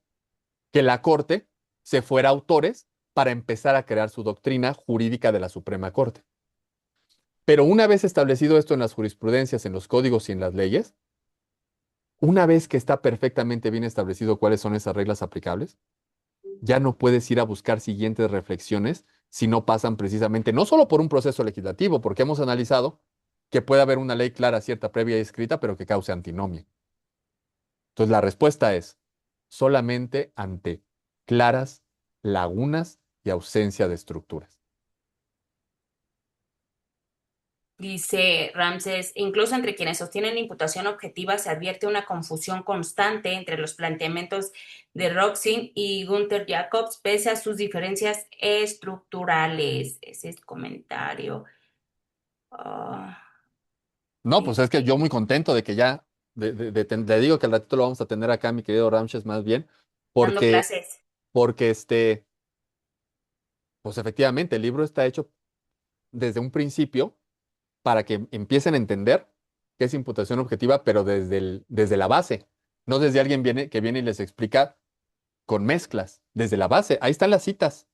que la Corte se fuera a autores para empezar a crear su doctrina jurídica de la Suprema Corte. Pero una vez establecido esto en las jurisprudencias, en los códigos y en las leyes, una vez que está perfectamente bien establecido cuáles son esas reglas aplicables, ya no puedes ir a buscar siguientes reflexiones si no pasan precisamente, no solo por un proceso legislativo, porque hemos analizado que puede haber una ley clara, cierta, previa y escrita, pero que cause antinomia. Entonces la respuesta es solamente ante claras lagunas y ausencia de estructuras. Dice Ramses, incluso entre quienes sostienen imputación objetiva se advierte una confusión constante entre los planteamientos de Roxin y Gunther Jacobs, pese a sus diferencias estructurales. Ese es el comentario. Ah, No, pues es que yo muy contento de que ya, te digo que al ratito lo vamos a tener acá, mi querido Ramses, más bien, dando porque, clases. porque pues efectivamente, el libro está hecho desde un principio para que empiecen a entender qué es imputación objetiva, pero desde la base, no desde alguien que viene y les explica con mezclas, desde la base. Ahí están las citas.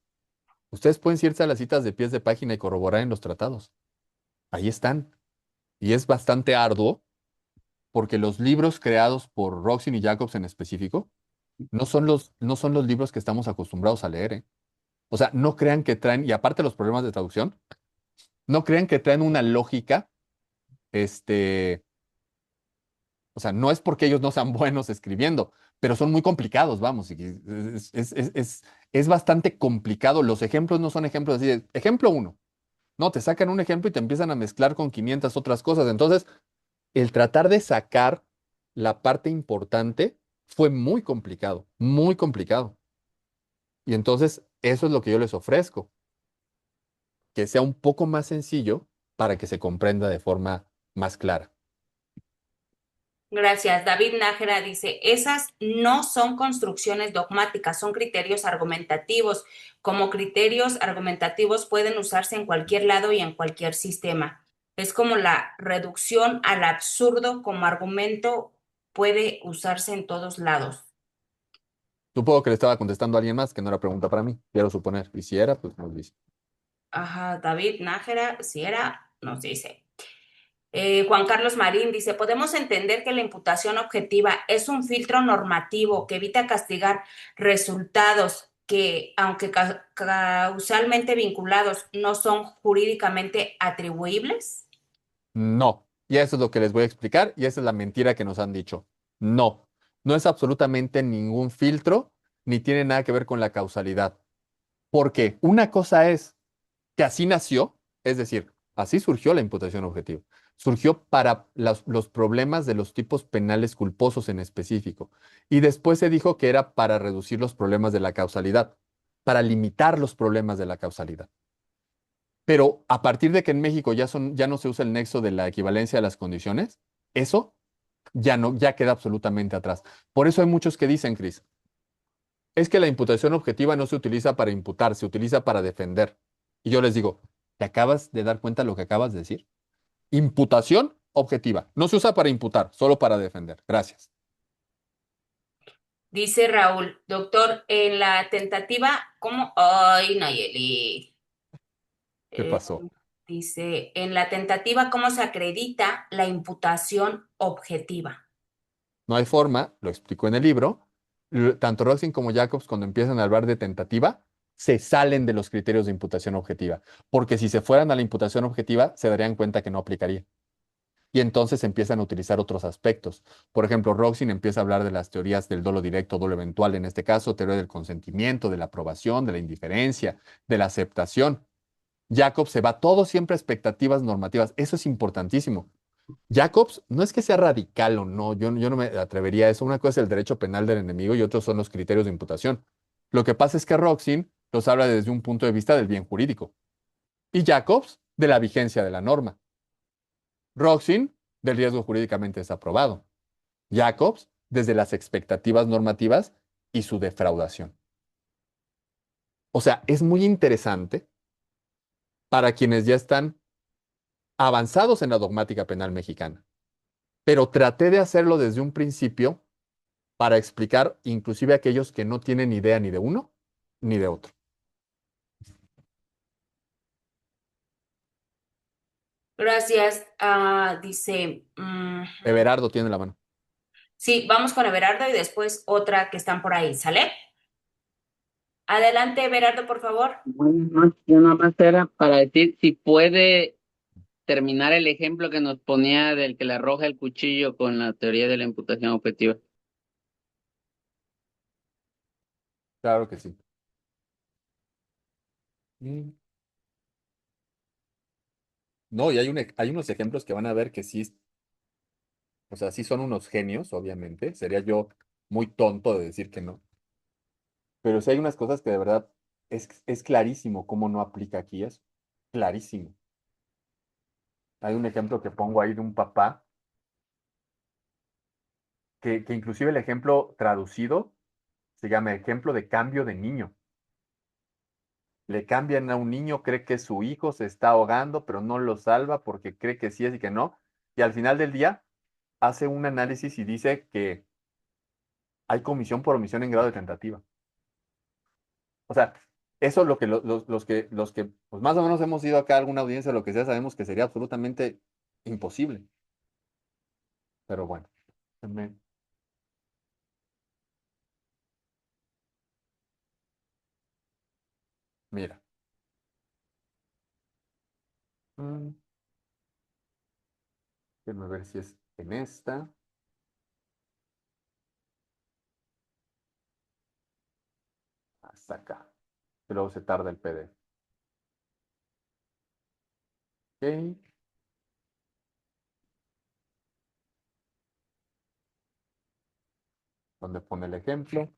Ustedes pueden irse a las citas de pies de página y corroborar en los tratados. Ahí están. Y es bastante arduo porque los libros creados por Roxin y Jacobs en específico no son los libros que estamos acostumbrados a leer, ¿eh? O sea, no crean que traen, y aparte los problemas de traducción, no crean que traen una lógica, este, o sea, no es porque ellos no sean buenos escribiendo, pero son muy complicados, vamos, y es bastante complicado. Los ejemplos no son ejemplos así de, ejemplo uno, no, te sacan un ejemplo y te empiezan a mezclar con 500 otras cosas. Entonces, el tratar de sacar la parte importante fue muy complicado, muy complicado. Y entonces, eso es lo que yo les ofrezco, que sea un poco más sencillo para que se comprenda de forma más clara. Gracias. David Nájera dice, esas no son construcciones dogmáticas, son criterios argumentativos. Como criterios argumentativos pueden usarse en cualquier lado y en cualquier sistema. Es como la reducción al absurdo como argumento puede usarse en todos lados. Supongo que le estaba contestando a alguien más, que no era pregunta para mí, quiero suponer. Y si era, pues nos dice. Ajá, David Nájera, si era, nos dice. Juan Carlos Marín dice, podemos entender que la imputación objetiva es un filtro normativo que evita castigar resultados que, aunque causalmente vinculados, no son jurídicamente atribuibles. No. Y eso es lo que les voy a explicar, y esa es la mentira que nos han dicho. No. No es absolutamente ningún filtro, ni tiene nada que ver con la causalidad. Porque una cosa es que así nació, es decir, así surgió la imputación objetiva. Surgió para los problemas de los tipos penales culposos en específico. Y después se dijo que era para reducir los problemas de la causalidad, para limitar los problemas de la causalidad. Pero a partir de que en México ya no se usa el nexo de la equivalencia de las condiciones, eso ya queda absolutamente atrás. Por eso hay muchos que dicen, Cris, es que la imputación objetiva no se utiliza para imputar, se utiliza para defender. Y yo les digo, ¿te acabas de dar cuenta de lo que acabas de decir? Imputación objetiva. No se usa para imputar, solo para defender. Gracias. Dice Raúl, doctor, en la tentativa, ¿cómo? Ay, Nayeli. ¿Qué Eh, pasó? dice, en la tentativa, ¿cómo se acredita la imputación objetiva? No hay forma, lo explico en el libro. Tanto Roxin como Jacobs, cuando empiezan a hablar de tentativa, se salen de los criterios de imputación objetiva. Porque si se fueran a la imputación objetiva, se darían cuenta que no aplicaría. Y entonces empiezan a utilizar otros aspectos. Por ejemplo, Roxin empieza a hablar de las teorías del dolo directo, dolo eventual, en este caso, teoría del consentimiento, de la aprobación, de la indiferencia, de la aceptación. Jacobs se va todo siempre a expectativas normativas. Eso es importantísimo. Jacobs no es que sea radical o no, yo no me atrevería a eso. Una cosa es el derecho penal del enemigo y otros son los criterios de imputación. Lo que pasa es que Roxin los habla desde un punto de vista del bien jurídico y Jacobs de la vigencia de la norma. Roxin del riesgo jurídicamente desaprobado. Jacobs desde las expectativas normativas y su defraudación. O sea, es muy interesante para quienes ya están avanzados en la dogmática penal mexicana, pero traté de hacerlo desde un principio para explicar inclusive a aquellos que no tienen idea ni de uno ni de otro. Gracias. Dice, Everardo tiene la mano. sí, vamos con Everardo y después otra que están por ahí, ¿sale? Adelante, Everardo, por favor. Buenas noches, yo nada más era para decir si puede terminar el ejemplo que nos ponía del que le arroja el cuchillo con la teoría de la imputación objetiva. Claro que sí. Mm. No, y hay unos ejemplos que van a ver que sí, o sea, sí son unos genios, obviamente. Sería yo muy tonto de decir que no. Pero sí hay unas cosas que de verdad es clarísimo cómo no aplica aquí. Es clarísimo. Hay un ejemplo que pongo ahí de un papá que inclusive el ejemplo traducido se llama ejemplo de cambio de niño. Le cambian a un niño, cree que su hijo se está ahogando, pero no lo salva porque cree que sí es y que no. Y al final del día hace un análisis y dice que hay comisión por omisión en grado de tentativa. O sea, eso es lo que los que pues más o menos hemos ido acá a alguna audiencia o lo que sea, sabemos que sería absolutamente imposible. Pero bueno, déjenme- mira. Mm, Déjenme ver si es en esta. Hasta acá. Y luego se tarda el PDF. Ok. Donde pone el ejemplo.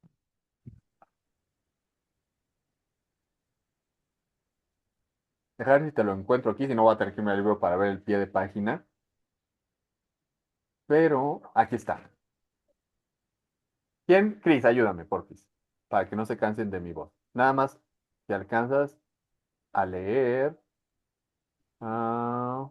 Dejar ver si te lo encuentro aquí, si no voy a tener que irme al libro para ver el pie de página. Pero aquí está. ¿Quién? Cris, ayúdame, porfis. Para que no se cansen de mi voz. Nada más, si alcanzas a leer. ah,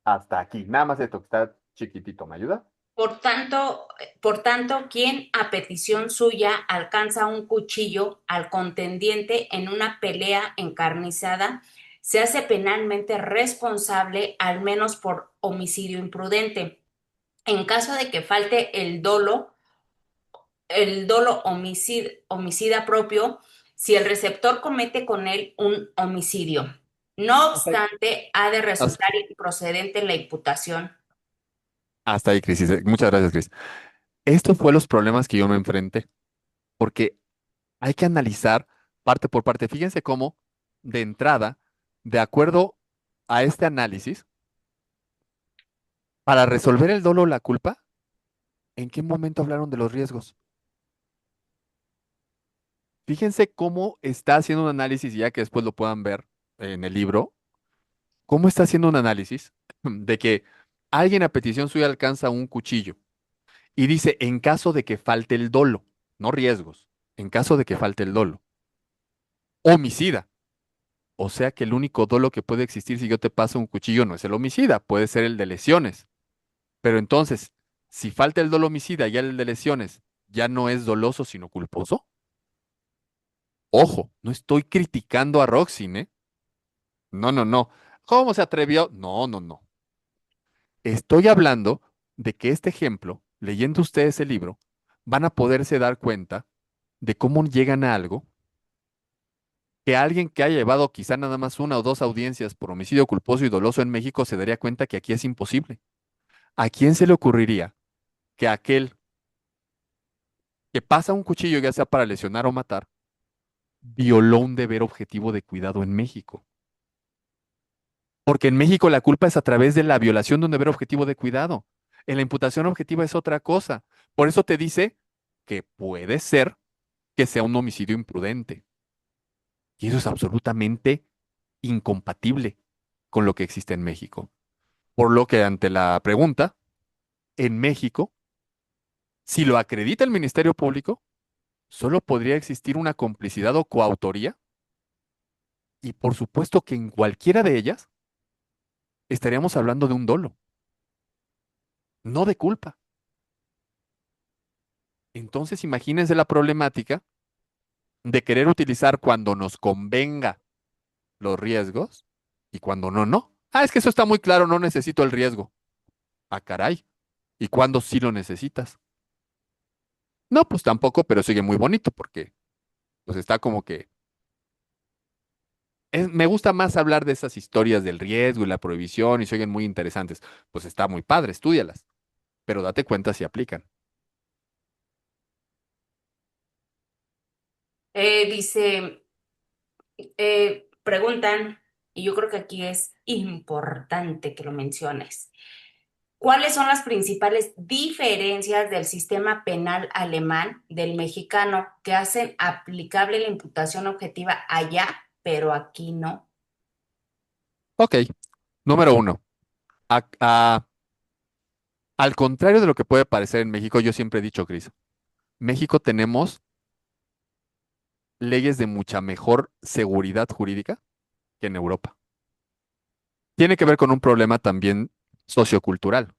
Hasta aquí. Nada más esto que está chiquitito. ¿Me ayuda? Por tanto, quien a petición suya alcanza un cuchillo al contendiente en una pelea encarnizada, se hace penalmente responsable al menos por homicidio imprudente. En caso de que falte el dolo homicida propio, si el receptor comete con él un homicidio. No Hasta ahí. obstante, ha de Hasta, resultar improcedente la imputación. hasta ahí, Cris. Muchas gracias, Cris. Estos fueron los problemas que yo me enfrenté, porque hay que analizar parte por parte. Fíjense cómo, de entrada, de acuerdo a este análisis, para resolver el dolo o la culpa, ¿en qué momento hablaron de los riesgos? Fíjense cómo está haciendo un análisis, ya que después lo puedan ver en el libro, cómo está haciendo un análisis de que alguien a petición suya alcanza un cuchillo y dice, en caso de que falte el dolo, no riesgos, en caso de que falte el dolo. Homicida. O sea que el único dolo que puede existir si yo te paso un cuchillo no es el homicida, puede ser el de lesiones. Pero entonces, si falta el dolo homicida y el de lesiones, ya no es doloso sino culposo. Ojo, no estoy criticando a Roxin, ¿eh? No, no, no. ¿Cómo se atrevió? No, no, no. Estoy hablando de que este ejemplo, leyendo ustedes el libro, van a poderse dar cuenta de cómo llegan a algo que alguien que haya llevado quizá nada más una o dos audiencias por homicidio culposo y doloso en México se daría cuenta que aquí es imposible. ¿A quién se le ocurriría que aquel que pasa un cuchillo, ya sea para lesionar o matar, violó un deber objetivo de cuidado en México? Porque en México la culpa es a través de la violación de un deber objetivo de cuidado. En la imputación objetiva es otra cosa. Por eso te dice que puede ser que sea un homicidio imprudente. Y eso es absolutamente incompatible con lo que existe en México. Por lo que ante la pregunta, en México, si lo acredita el Ministerio Público, solo podría existir una complicidad o coautoría y por supuesto que en cualquiera de ellas estaríamos hablando de un dolo, no de culpa. Entonces imagínense la problemática de querer utilizar cuando nos convenga los riesgos y cuando no, no. Ah, es que eso está muy claro, no necesito el riesgo. Ah, caray. ¿Y cuándo sí lo necesitas? No, pues tampoco, pero sigue muy bonito porque pues está como que me gusta más hablar de esas historias del riesgo y la prohibición y se oyen muy interesantes. Pues está muy padre, estúdialas, pero date cuenta si aplican. Dice, preguntan, y yo creo que aquí es importante que lo menciones. ¿Cuáles son las principales diferencias del sistema penal alemán del mexicano que hacen aplicable la imputación objetiva allá, pero aquí no? Ok, número uno. A- a- Al contrario de lo que puede parecer en México, yo siempre he dicho, Cris, México tenemos leyes de mucha mejor seguridad jurídica que en Europa. Tiene que ver con un problema también sociocultural,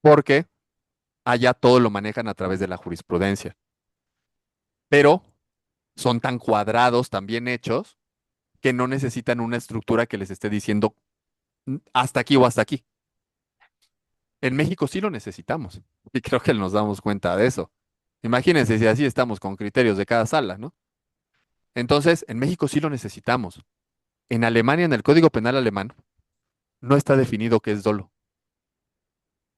porque allá todo lo manejan a través de la jurisprudencia, pero son tan cuadrados, tan bien hechos, que no necesitan una estructura que les esté diciendo hasta aquí o hasta aquí. En México sí lo necesitamos y creo que nos damos cuenta de eso. Imagínense si así estamos con criterios de cada sala, ¿no? Entonces, en México sí lo necesitamos. En Alemania, en el Código Penal alemán, no está definido qué es dolo.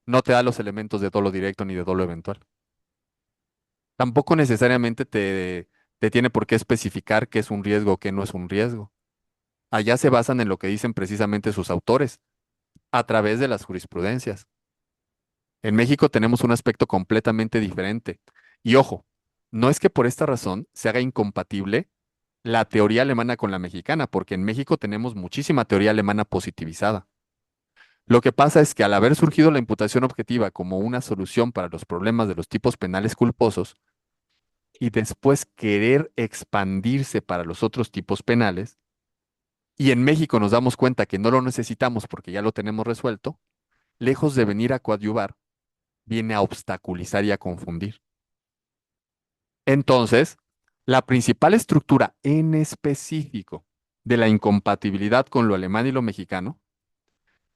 No te da los elementos de dolo directo ni de dolo eventual. Tampoco necesariamente te tiene por qué especificar qué es un riesgo o qué no es un riesgo. Allá se basan en lo que dicen precisamente sus autores, a través de las jurisprudencias. En México tenemos un aspecto completamente diferente. Y ojo, no es que por esta razón se haga incompatible la teoría alemana con la mexicana, porque en México tenemos muchísima teoría alemana positivizada. Lo que pasa es que al haber surgido la imputación objetiva como una solución para los problemas de los tipos penales culposos y después querer expandirse para los otros tipos penales, y en México nos damos cuenta que no lo necesitamos porque ya lo tenemos resuelto, lejos de venir a coadyuvar, viene a obstaculizar y a confundir. Entonces, la principal estructura en específico de la incompatibilidad con lo alemán y lo mexicano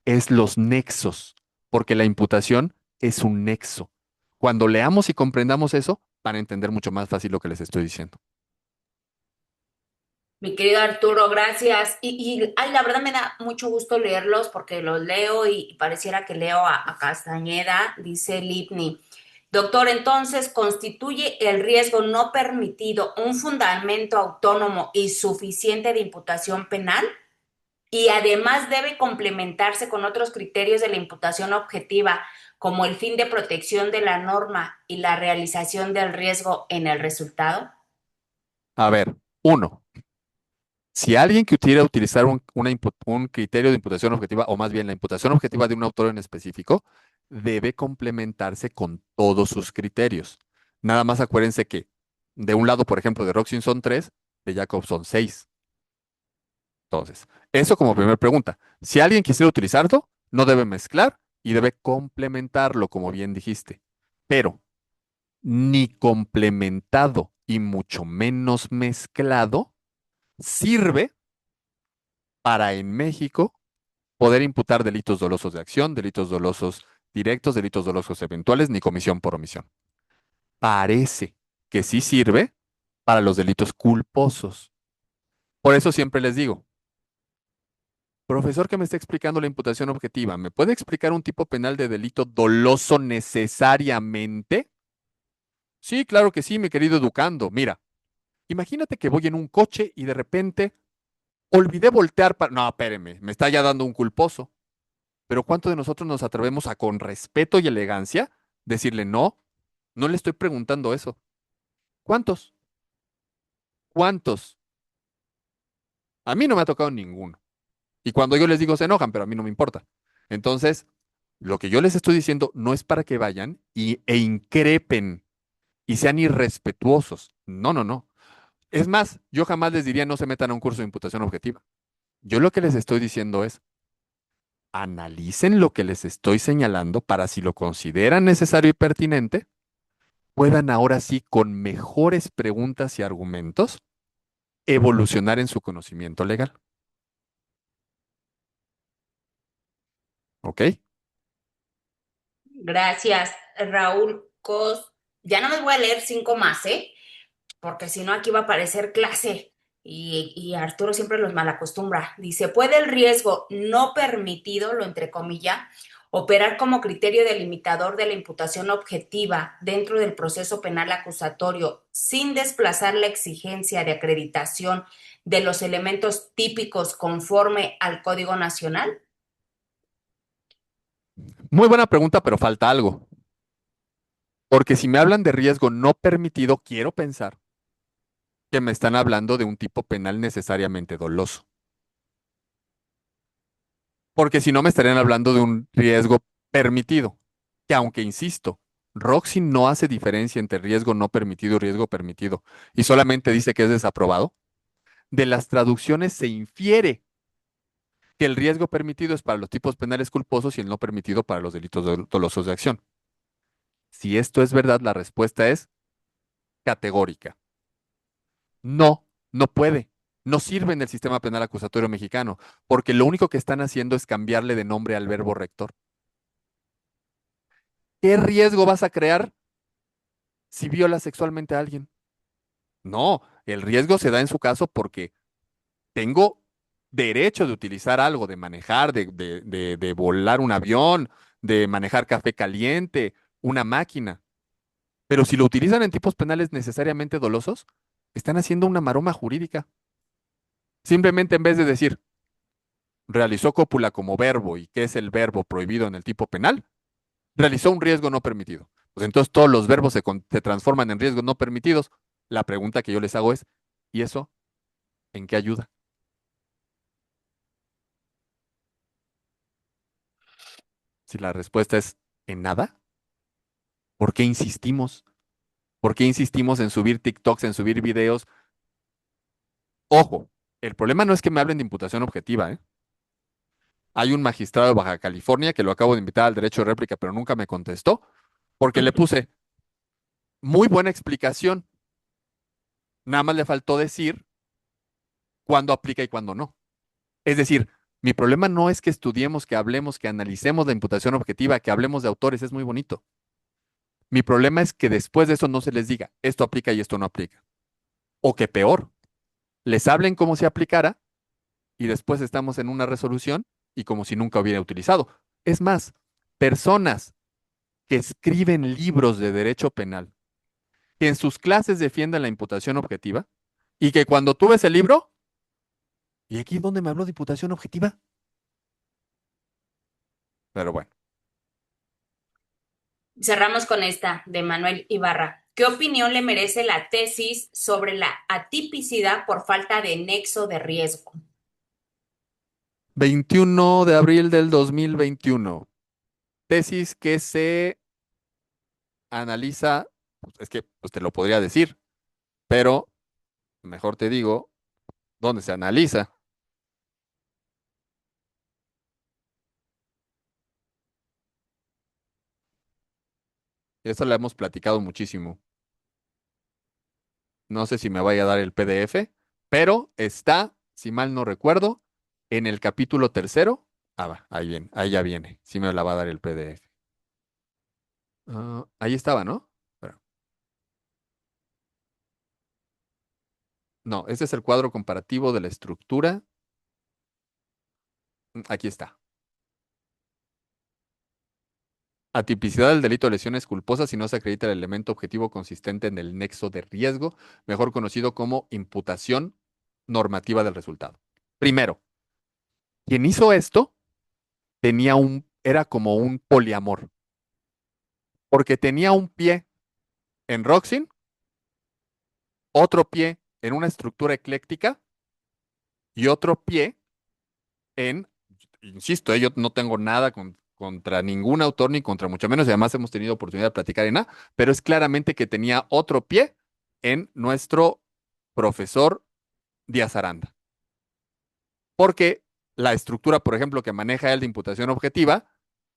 es los nexos, porque la imputación es un nexo. Cuando leamos y comprendamos eso, van a entender mucho más fácil lo que les estoy diciendo. Mi querido Arturo, gracias. Ay, la verdad me da mucho gusto leerlos porque los leo y pareciera que leo a Castañeda, dice Lipni. Doctor, entonces, ¿constituye el riesgo no permitido un fundamento autónomo y suficiente de imputación penal? Y además debe complementarse con otros criterios de la imputación objetiva, como el fin de protección de la norma y la realización del riesgo en el resultado. A ver, uno, si alguien que quiera utilizar un criterio de imputación objetiva, o más bien la imputación objetiva de un autor en específico, debe complementarse con todos sus criterios. Nada más acuérdense que de un lado, por ejemplo, de Roxin son 3, de Jacob son 6. Entonces, eso como primera pregunta. Si alguien quisiera utilizarlo, no debe mezclar y debe complementarlo, como bien dijiste. Pero ni complementado y mucho menos mezclado sirve para en México poder imputar delitos dolosos de acción, delitos dolosos directos, delitos dolosos eventuales, ni comisión por omisión. Parece que sí sirve para los delitos culposos. Por eso siempre les digo, profesor que me está explicando la imputación objetiva, ¿me puede explicar un tipo penal de delito doloso necesariamente? Sí, claro que sí, mi querido educando. Mira, imagínate que voy en un coche y de repente olvidé voltear para... No, espéreme, me está ya dando un culposo. Pero ¿cuántos de nosotros nos atrevemos a, con respeto y elegancia, decirle no? No le estoy preguntando eso. ¿Cuántos? ¿Cuántos? A mí no me ha tocado ninguno. Y cuando yo les digo se enojan, pero a mí no me importa. Entonces, lo que yo les estoy diciendo no es para que vayan e increpen y sean irrespetuosos. No, no, no. Es más, yo jamás les diría no se metan a un curso de imputación objetiva. Yo lo que les estoy diciendo es, analicen lo que les estoy señalando para si lo consideran necesario y pertinente, puedan ahora sí, con mejores preguntas y argumentos, evolucionar en su conocimiento legal. ¿Ok? Gracias, Raúl Cos. Ya no me voy a leer 5 más, ¿eh? Porque si no aquí va a aparecer clase y Arturo siempre los malacostumbra. Dice, ¿puede el riesgo no permitido, lo entrecomilla, operar como criterio delimitador de la imputación objetiva dentro del proceso penal acusatorio sin desplazar la exigencia de acreditación de los elementos típicos conforme al Código Nacional? Muy buena pregunta, pero falta algo. Porque si me hablan de riesgo no permitido, quiero pensar que me están hablando de un tipo penal necesariamente doloso. Porque si no, me estarían hablando de un riesgo permitido. Que aunque insisto, Roxy no hace diferencia entre riesgo no permitido y riesgo permitido. Y solamente dice que es desaprobado. De las traducciones se infiere que el riesgo permitido es para los tipos penales culposos y el no permitido para los delitos dolosos de acción. Si esto es verdad, la respuesta es categórica. No, no puede. No sirve en el sistema penal acusatorio mexicano, porque lo único que están haciendo es cambiarle de nombre al verbo rector. ¿Qué riesgo vas a crear si violas sexualmente a alguien? No, el riesgo se da en su caso porque tengo derecho de utilizar algo, de manejar, de volar un avión, de manejar café caliente, una máquina. Pero si lo utilizan en tipos penales necesariamente dolosos, están haciendo una maroma jurídica. Simplemente en vez de decir, realizó cópula como verbo y qué es el verbo prohibido en el tipo penal, realizó un riesgo no permitido. Pues entonces todos los verbos se transforman en riesgos no permitidos. La pregunta que yo les hago es, ¿y eso en qué ayuda? Si la respuesta es en nada, ¿por qué insistimos? ¿Por qué insistimos en subir TikToks, en subir videos? Ojo, el problema no es que me hablen de imputación objetiva, ¿eh? Hay un magistrado de Baja California que lo acabo de invitar al derecho de réplica, pero nunca me contestó, porque le puse muy buena explicación. Nada más le faltó decir cuándo aplica y cuándo no. Es decir, mi problema no es que estudiemos, que hablemos, que analicemos la imputación objetiva, que hablemos de autores, es muy bonito. Mi problema es que después de eso no se les diga, esto aplica y esto no aplica. O que peor, les hablen como si aplicara y después estamos en una resolución y como si nunca hubiera utilizado. Es más, personas que escriben libros de derecho penal, que en sus clases defienden la imputación objetiva y que cuando tú ves el libro, ¿y aquí es donde me habló de imputación objetiva? Pero bueno. Cerramos con esta de Manuel Ibarra. ¿Qué opinión le merece la tesis sobre la atipicidad por falta de nexo de riesgo? 21 de abril del 2021. Tesis que se analiza, pues, es que pues, te lo podría decir, pero mejor te digo dónde se analiza. Esto la hemos platicado muchísimo. No sé si me vaya a dar el PDF, pero está, si mal no recuerdo, en el capítulo tercero. Ah, va, ahí viene, ahí ya viene. Sí me la va a dar el PDF. Ahí estaba, ¿no? Pero- no, este es el cuadro comparativo de la estructura. Aquí está. Atipicidad del delito de lesiones culposas si no se acredita el elemento objetivo consistente en el nexo de riesgo, mejor conocido como imputación normativa del resultado. Primero, quien hizo esto era como un poliamor, porque tenía un pie en Roxin, otro pie en una estructura ecléctica y otro pie en, insisto, yo no tengo nada contra ningún autor ni contra mucho menos, y además hemos tenido oportunidad de platicar en A, pero es claramente que tenía otro pie en nuestro profesor Díaz Aranda. Porque la estructura, por ejemplo, que maneja él de imputación objetiva,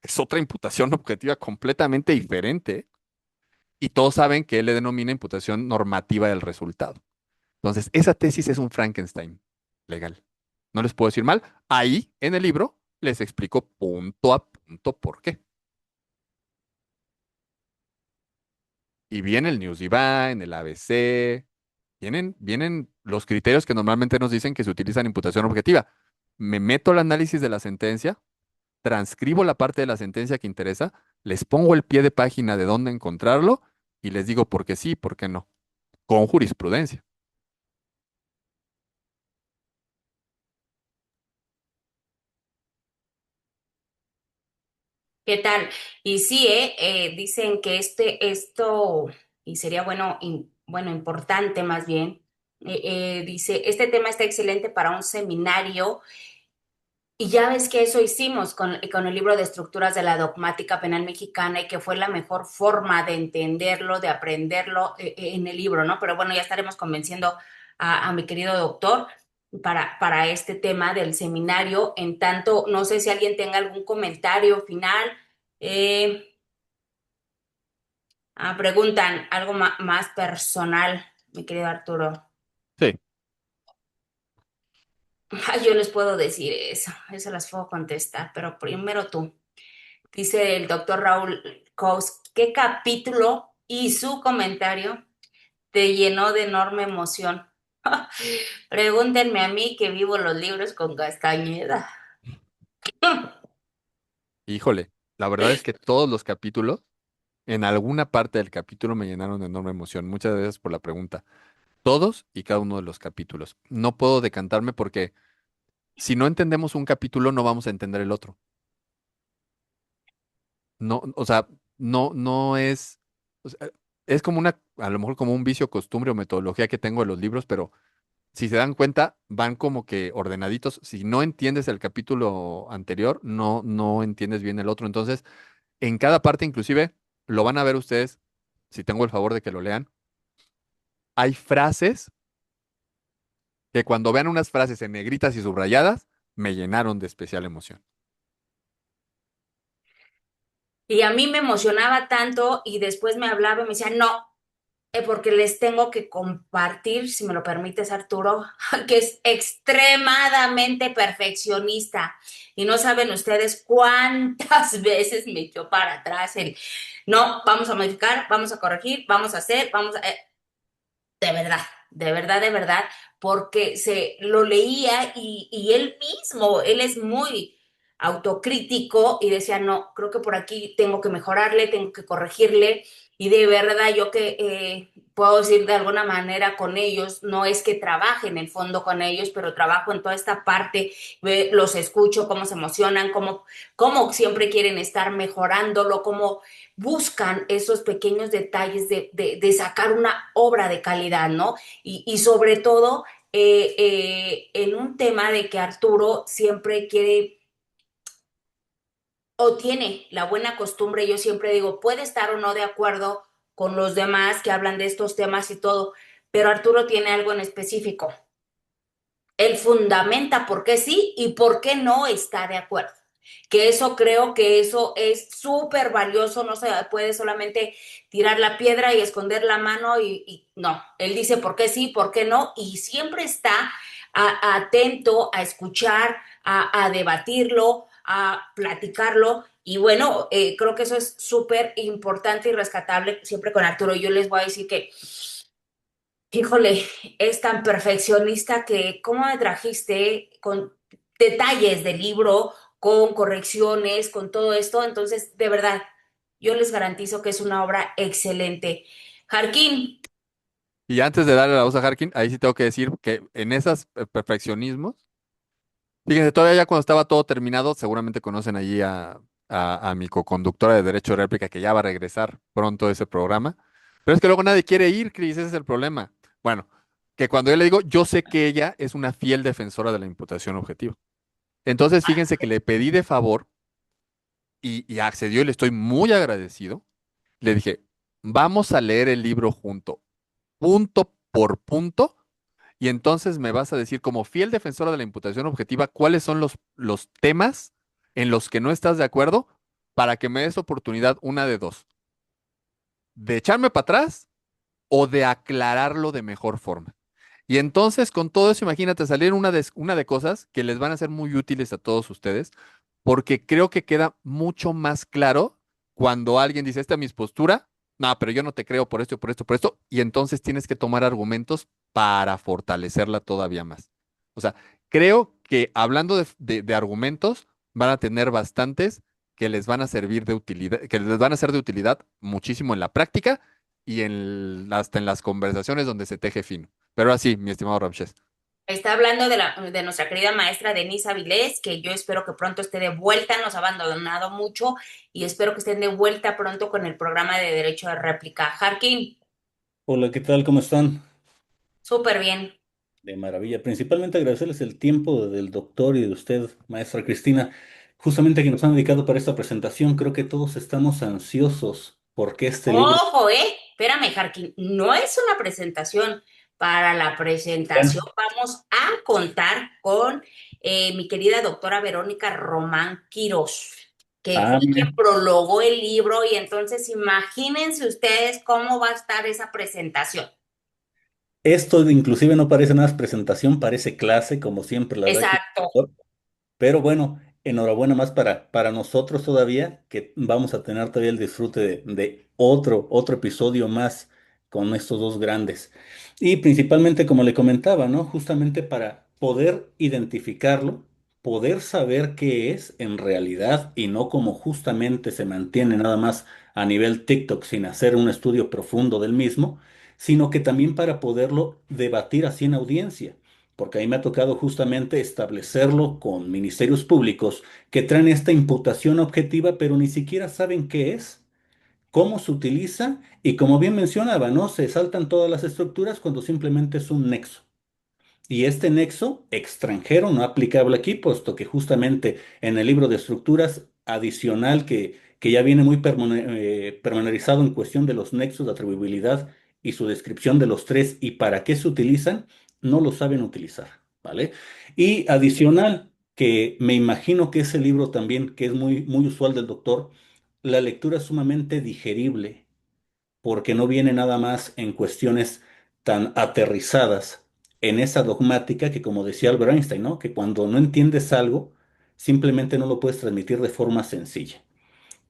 es otra imputación objetiva completamente diferente. Y todos saben que él le denomina imputación normativa del resultado. Entonces, esa tesis es un Frankenstein legal. No les puedo decir mal. Ahí, en el libro, les explico punto a punto por qué. Y viene el News Divine, el ABC, vienen los criterios que normalmente nos dicen que se utilizan en imputación objetiva. Me meto al análisis de la sentencia, transcribo la parte de la sentencia que interesa, les pongo el pie de página de dónde encontrarlo y les digo por qué sí, por qué no, con jurisprudencia. ¿Qué tal? Y sí, dicen que esto, y sería bueno, bueno, importante más bien, dice, este tema está excelente para un seminario. Y ya ves que eso hicimos con el libro de estructuras de la dogmática penal mexicana y que fue la mejor forma de entenderlo, de aprenderlo en el libro, ¿no? Pero bueno, ya estaremos convenciendo a mi querido doctor para este tema del seminario. En tanto, no sé si alguien tenga algún comentario final. Eh, Preguntan algo más personal, mi querido Arturo. Sí, Ay, yo les puedo decir eso las puedo contestar, pero primero tú. Dice el doctor Raúl Kous, ¿qué capítulo y su comentario te llenó de enorme emoción? Pregúntenme a mí que vivo los libros con Castañeda. híjole, la verdad es que todos los capítulos, en alguna parte del capítulo me llenaron de enorme emoción. Muchas gracias por la pregunta. Todos y cada uno de los capítulos. No puedo decantarme porque si no entendemos un capítulo, no vamos a entender el otro. No, o sea, no es, o sea, es como a lo mejor como un vicio, costumbre o metodología que tengo de los libros, pero si se dan cuenta, van como que ordenaditos. Si no entiendes el capítulo anterior, no entiendes bien el otro. Entonces, en cada parte, inclusive, lo van a ver ustedes, si tengo el favor de que lo lean. Hay frases que cuando vean unas frases en negritas y subrayadas, me llenaron de especial emoción. Y a mí me emocionaba tanto y después me hablaba y me decía, no, porque les tengo que compartir, si me lo permites, Arturo, que es extremadamente perfeccionista. Y no saben ustedes cuántas veces me echó para atrás el, no, vamos a modificar, vamos a corregir, vamos a hacer, vamos a... de verdad, de verdad, de verdad, porque se lo leía y él mismo, él es muy autocrítico y decía, no, creo que por aquí tengo que mejorarle, tengo que corregirle y de verdad yo que puedo decir de alguna manera con ellos, no es que trabaje en el fondo con ellos, pero trabajo en toda esta parte, los escucho, cómo se emocionan, cómo siempre quieren estar mejorándolo, cómo buscan esos pequeños detalles de sacar una obra de calidad, ¿no? Y sobre todo en un tema de que Arturo siempre quiere o tiene la buena costumbre, yo siempre digo, puede estar o no de acuerdo con los demás que hablan de estos temas y todo, pero Arturo tiene algo en específico. Él fundamenta por qué sí y por qué no está de acuerdo. Que eso creo que eso es súper valioso, no se puede solamente tirar la piedra y esconder la mano y no, él dice por qué sí, por qué no y siempre está atento a escuchar, a debatirlo, a platicarlo y bueno, creo que eso es súper importante y rescatable siempre con Arturo. Yo les voy a decir que híjole, es tan perfeccionista que cómo me trajiste con detalles del libro, con correcciones, con todo esto. Entonces, de verdad, yo les garantizo que es una obra excelente. Jarquín, Y antes de darle la voz a Harkin, ahí sí tengo que decir que en esos perfeccionismos, fíjense, todavía ya cuando estaba todo terminado, seguramente conocen allí a mi coconductora de Derecho de Réplica, que ya va a regresar pronto a ese programa. Pero es que luego nadie quiere ir, Cris, ese es el problema. Bueno, que cuando yo le digo, yo sé que ella es una fiel defensora de la imputación objetiva. Entonces, fíjense que le pedí de favor y accedió y le estoy muy agradecido. Le dije, vamos a leer el libro junto, punto por punto, y entonces me vas a decir, como fiel defensora de la imputación objetiva, cuáles son los temas en los que no estás de acuerdo para que me des oportunidad, una de dos, de echarme para atrás o de aclararlo de mejor forma. Y entonces, con todo eso, imagínate salir una de cosas que les van a ser muy útiles a todos ustedes, porque creo que queda mucho más claro cuando alguien dice, esta es mi postura, no, pero yo no te creo por esto, por esto, por esto, y entonces tienes que tomar argumentos para fortalecerla todavía más. O sea, creo que hablando de argumentos, van a tener bastantes que les van a servir de utilidad, que les van a ser de utilidad muchísimo en la práctica y hasta en las conversaciones donde se teje fino. Pero así, mi estimado Ramsés. Está hablando de nuestra querida maestra Denise Avilés, que yo espero que pronto esté de vuelta, nos ha abandonado mucho y espero que estén de vuelta pronto con el programa de derecho de réplica. Jarkin, Hola, ¿qué tal? ¿Cómo están? súper bien. De maravilla. Principalmente agradecerles el tiempo del doctor y de usted, maestra Cristina, justamente que nos han dedicado para esta presentación. Creo que todos estamos ansiosos porque este libro... Ojo, espérame, Jarkin, no es una presentación. Para la Bueno, presentación vamos a contar con mi querida doctora Verónica Román Quirós, que fue mira, quien prologó el libro y entonces imagínense ustedes cómo va a estar esa presentación. esto inclusive no parece nada presentación, parece clase, como siempre la da aquí. Exacto. Pero bueno, enhorabuena más para nosotros todavía, que vamos a tener todavía el disfrute de otro episodio más con estos dos grandes. Y principalmente, como le comentaba, ¿no? Justamente para poder identificarlo, poder saber qué es en realidad y no como justamente se mantiene nada más a nivel TikTok sin hacer un estudio profundo del mismo, sino que también para poderlo debatir así en audiencia porque a mí me ha tocado justamente establecerlo con ministerios públicos que traen esta imputación objetiva, pero ni siquiera saben qué es, cómo se utiliza y como bien mencionaba, ¿no? Se saltan todas las estructuras cuando simplemente es un nexo. Y este nexo extranjero no aplicable aquí, puesto que justamente en el libro de estructuras adicional que ya viene muy pormenorizado en cuestión de los nexos de atribuibilidad y su descripción de los tres y para qué se utilizan, no lo saben utilizar, ¿vale? Y adicional, que me imagino que ese libro también, que es muy usual del doctor, la lectura es sumamente digerible porque no viene nada más en cuestiones tan aterrizadas en esa dogmática que, como decía Albert Einstein, ¿no? Que cuando no entiendes algo, simplemente no lo puedes transmitir de forma sencilla.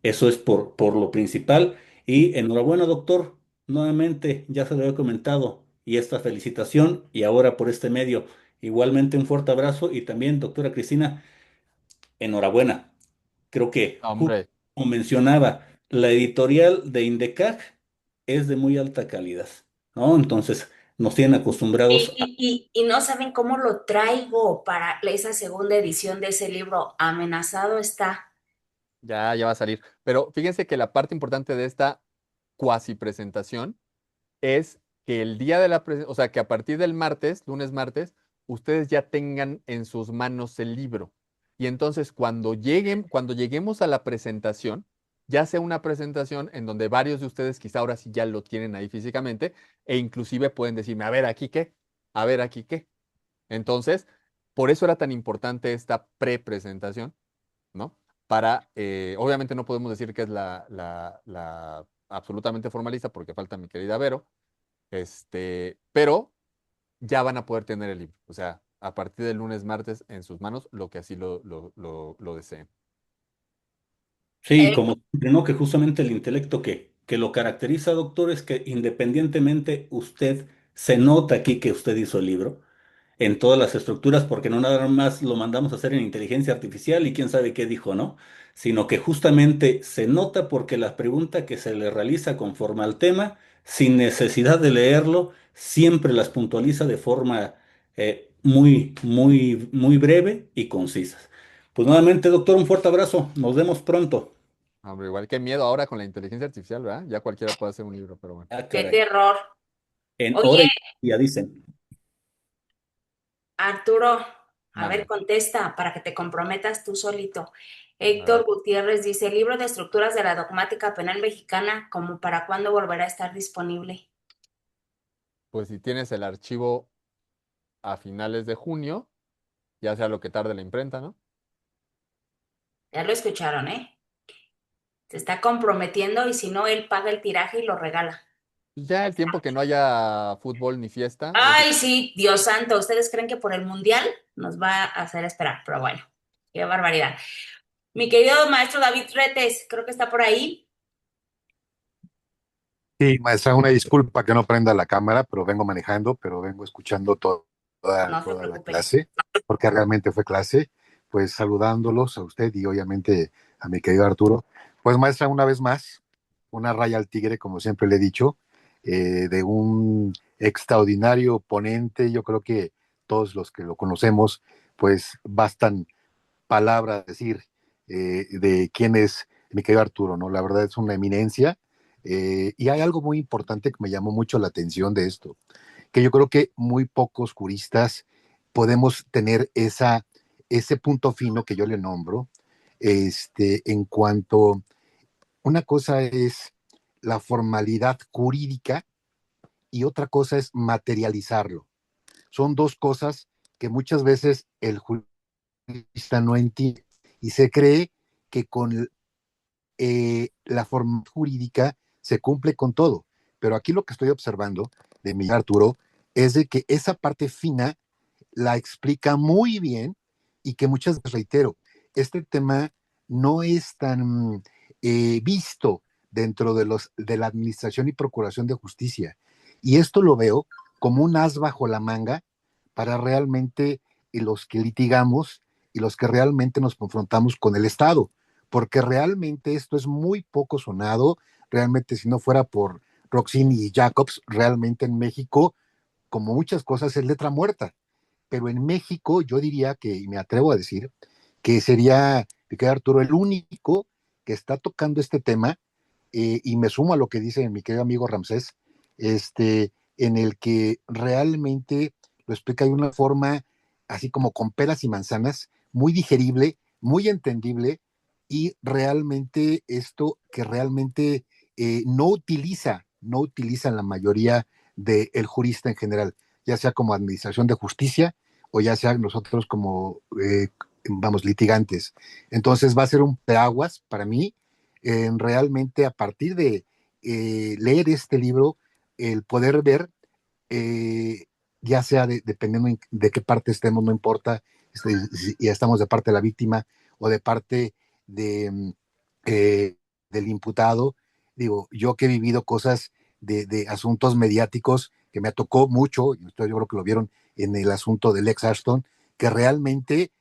Eso es por lo principal. Y enhorabuena, doctor. Nuevamente, ya se lo había comentado, y esta felicitación, y ahora por este medio, igualmente un fuerte abrazo, y también, doctora Cristina, enhorabuena. Creo que, justo Hombre, como mencionaba, la editorial de Indecac es de muy alta calidad, ¿no? Entonces, nos tienen acostumbrados a... Y no saben cómo lo traigo para esa segunda edición de ese libro. Amenazado está. ya va a salir. Pero fíjense que la parte importante de esta cuasi presentación es que el día de la presentación, o sea, que a partir del martes, lunes, martes, ustedes ya tengan en sus manos el libro. Y entonces cuando lleguemos a la presentación, ya sea una presentación en donde varios de ustedes quizá ahora sí ya lo tienen ahí físicamente, e inclusive pueden decirme, a ver, aquí qué, a ver, aquí qué. Entonces, por eso era tan importante esta pre-presentación, ¿no? Obviamente no podemos decir que es la absolutamente formalista porque falta mi querida Vero, pero ya van a poder tener el libro. O sea, a partir del lunes, martes en sus manos, lo que así lo deseen. Sí, Eh, como siempre, ¿no? Que justamente el intelecto que lo caracteriza, doctor, es que independientemente usted, se nota aquí que usted hizo el libro, en todas las estructuras, porque no nada más lo mandamos a hacer en inteligencia artificial y quién sabe qué dijo, ¿no? Sino que justamente se nota porque la pregunta que se le realiza conforme al tema, sin necesidad de leerlo, siempre las puntualiza de forma muy breve y concisa. Pues nuevamente, doctor, un fuerte abrazo. Nos vemos pronto. Hombre, igual que miedo ahora con la inteligencia artificial, ¿verdad? Ya cualquiera puede hacer un libro, pero bueno. Ah, qué caray. terror. En Oye, hora y día dicen. Arturo, a ver, Mande. contesta para que te comprometas tú solito. A ver, Héctor Gutiérrez dice, libro de estructuras de la dogmática penal mexicana, ¿como para cuándo volverá a estar disponible? pues si tienes el archivo a finales de junio, ya sea lo que tarde la imprenta, ¿no? Ya lo escucharon, ¿eh? Se está comprometiendo y si no, él paga el tiraje y lo regala. Ya el tiempo que no haya fútbol ni fiesta, Ay, sí, Dios santo, ¿ustedes creen que por el mundial nos va a hacer esperar? Pero bueno, qué barbaridad. Mi querido maestro David Retes, creo que está por ahí. Sí, maestra, una disculpa que no prenda la cámara, pero vengo manejando, pero vengo escuchando No se toda la preocupe. clase, porque realmente fue clase. pues saludándolos a usted y obviamente a mi querido Arturo. Pues maestra, una vez más, una raya al tigre, como siempre le he dicho, de un extraordinario ponente. Yo creo que todos los que lo conocemos, pues bastan palabras decir de quién es mi querido Arturo, ¿no? La verdad es una eminencia. Y hay algo muy importante que me llamó mucho la atención de esto, que yo creo que muy pocos juristas podemos tener ese punto fino que yo le nombro, en cuanto una cosa es la formalidad jurídica y otra cosa es materializarlo. Son dos cosas que muchas veces el jurista no entiende y se cree que con la forma jurídica se cumple con todo. Pero aquí lo que estoy observando de mi Arturo es de que esa parte fina la explica muy bien y que muchas veces, reitero, este tema no es tan visto dentro de la administración y procuración de justicia. Y esto lo veo como un as bajo la manga para realmente los que litigamos y los que realmente nos confrontamos con el Estado, porque realmente esto es muy poco sonado. Realmente, si no fuera por Roxini y Jacobs, realmente en México, como muchas cosas, es letra muerta. Pero en México yo diría que, y me atrevo a decir, que sería, mi querido Arturo, el único que está tocando este tema, y me sumo a lo que dice mi querido amigo Ramsés, en el que realmente lo explica de una forma así como con peras y manzanas, muy digerible, muy entendible, y realmente esto que realmente no utiliza la mayoría del jurista en general, ya sea como administración de justicia o ya sea nosotros como, vamos, litigantes. Entonces va a ser un paraguas para mí, realmente a partir de leer este libro, el poder ver, eh, ya sea dependiendo de qué parte estemos, no importa si ya estamos de parte de la víctima o de parte de, del imputado. Digo, yo que he vivido cosas de asuntos mediáticos que me tocó mucho, y ustedes yo creo que lo vieron en el asunto del ex Ashton, que realmente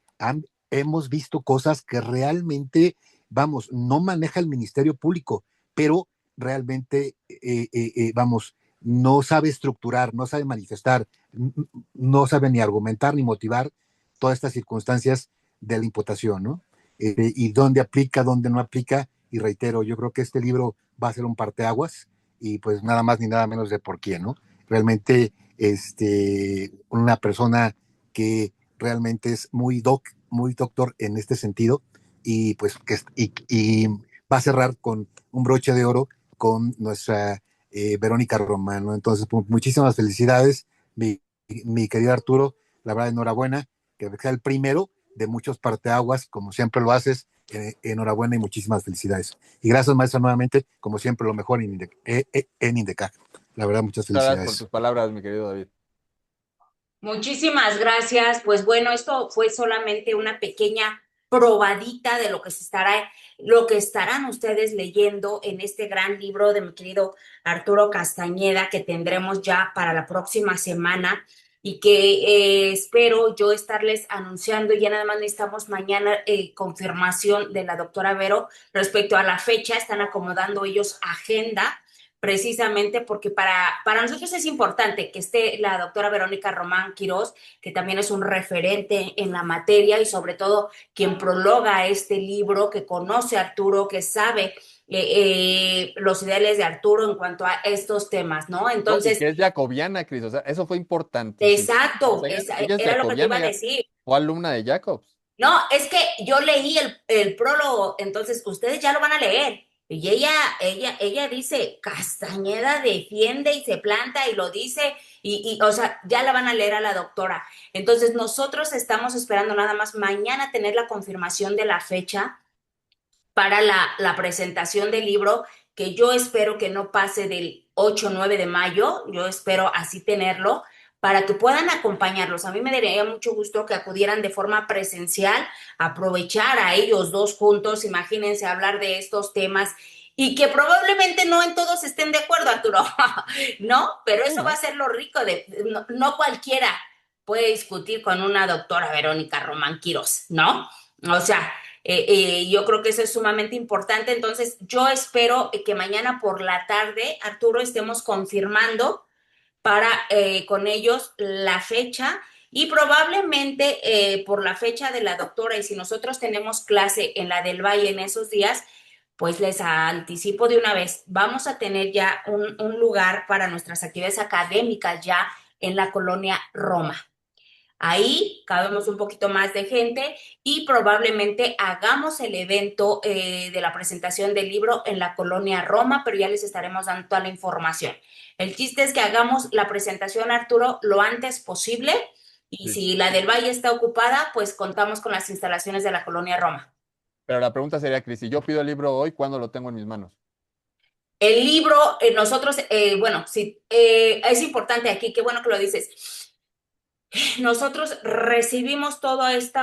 hemos visto cosas que realmente, vamos, no maneja el Ministerio Público, pero realmente, vamos, no sabe estructurar, no sabe manifestar, no sabe ni argumentar ni motivar todas estas circunstancias de la imputación, ¿no? Y dónde aplica, dónde no aplica, y reitero, yo creo que este libro va a ser un parteaguas, y pues nada más ni nada menos de por quién, ¿no? Realmente, una persona que realmente es muy doctor en este sentido, y pues y va a cerrar con un broche de oro con nuestra Verónica Román, ¿no? Entonces, pues, muchísimas felicidades, mi querido Arturo, la verdad, enhorabuena, que sea el primero de muchos parteaguas, como siempre lo haces. Enhorabuena y muchísimas felicidades. Y gracias, maestra, nuevamente, como siempre, lo mejor en Indecac. La verdad, muchas Muchas gracias por felicidades. tus palabras, mi querido David. Muchísimas gracias. Pues bueno, esto fue solamente una pequeña probadita de lo que estarán ustedes leyendo en este gran libro de mi querido Arturo Castañeda, que tendremos ya para la próxima semana y que espero yo estarles anunciando. Ya nada más necesitamos mañana confirmación de la doctora Vero respecto a la fecha. Están acomodando ellos agenda precisamente porque para nosotros es importante que esté la doctora Verónica Román Quirós, que también es un referente en la materia y sobre todo quien prologa este libro, que conoce a Arturo, que sabe los ideales de Arturo en cuanto a estos temas, ¿no? No, y Entonces, que es jacobiana, Cris, o sea, eso fue importantísimo. O exacto, sea, ella es era lo que te iba jacobiana, a ya decir. fue alumna de Jacobs. No, es que yo leí el prólogo, entonces ustedes ya lo van a leer. Y ella dice, Castañeda defiende y se planta y lo dice, o sea, ya la van a leer a la doctora. Entonces, nosotros estamos esperando nada más mañana tener la confirmación de la fecha para la presentación del libro, que yo espero que no pase del 8 o 9 de mayo, yo espero así tenerlo, para que puedan acompañarlos. A mí me daría mucho gusto que acudieran de forma presencial, aprovechar a ellos dos juntos, imagínense hablar de estos temas y que probablemente no en todos estén de acuerdo, Arturo, ¿no? Pero Sí, eso va a ¿no? ser lo rico no cualquiera puede discutir con una doctora Verónica Román Quirós, ¿no? O sea, yo creo que eso es sumamente importante. Entonces, yo espero que mañana por la tarde, Arturo, estemos confirmando para con ellos la fecha y probablemente por la fecha de la doctora y si nosotros tenemos clase en la del Valle en esos días, pues les anticipo de una vez, vamos a tener ya un lugar para nuestras actividades académicas ya en la colonia Roma. Ahí cabemos un poquito más de gente y probablemente hagamos el evento de la presentación del libro en la colonia Roma, pero ya les estaremos dando toda la información. El chiste es que hagamos la presentación, Arturo, lo antes posible y Sí. si la del Valle está ocupada, pues contamos con las instalaciones de la colonia Roma. Pero la pregunta sería, Cris, si yo pido el libro hoy, ¿cuándo lo tengo en mis manos? El libro, nosotros, bueno, sí, es importante aquí, qué bueno que lo dices. Nosotros recibimos todo este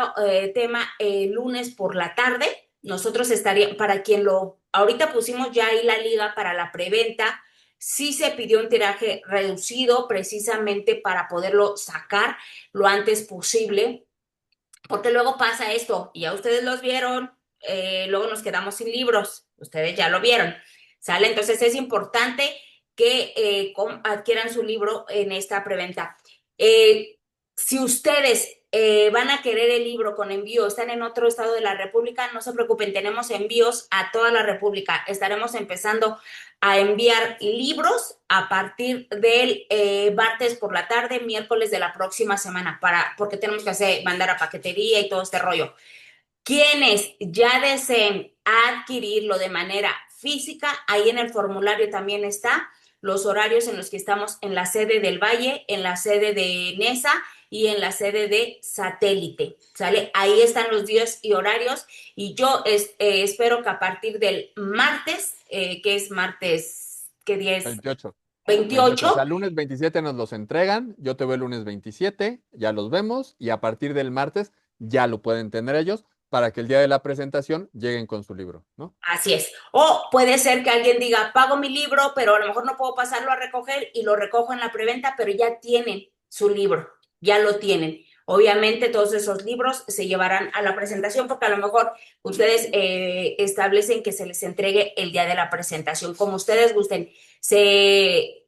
tema el lunes por la tarde. Nosotros estaríamos, para quien ahorita pusimos ya ahí la liga para la preventa, sí se pidió un tiraje reducido precisamente para poderlo sacar lo antes posible, porque luego pasa esto, y ya ustedes los vieron, luego nos quedamos sin libros, ustedes ya lo vieron, ¿sale? Entonces es importante que adquieran su libro en esta preventa. Si ustedes van a querer el libro con envío, están en otro estado de la República, no se preocupen, tenemos envíos a toda la República. Estaremos empezando a enviar libros a partir del martes por la tarde, miércoles de la próxima semana, porque tenemos que mandar a paquetería y todo este rollo. Quienes ya deseen adquirirlo de manera física, ahí en el formulario también está los horarios en los que estamos en la sede del Valle, en la sede de NESA y en la sede de Satélite, ¿sale? Ahí están los días y horarios y yo espero que a partir del martes, que es martes, ¿qué día es? 28. 28. O sea, lunes 27 nos los entregan, yo te veo el lunes 27, ya los vemos y a partir del martes ya lo pueden tener ellos para que el día de la presentación lleguen con su libro, ¿no? Así es. O puede ser que alguien diga, pago mi libro, pero a lo mejor no puedo pasarlo a recoger y lo recojo en la preventa, pero ya tienen su libro, ya lo tienen. Obviamente todos esos libros se llevarán a la presentación porque a lo mejor ustedes establecen que se les entregue el día de la presentación, como ustedes gusten. Se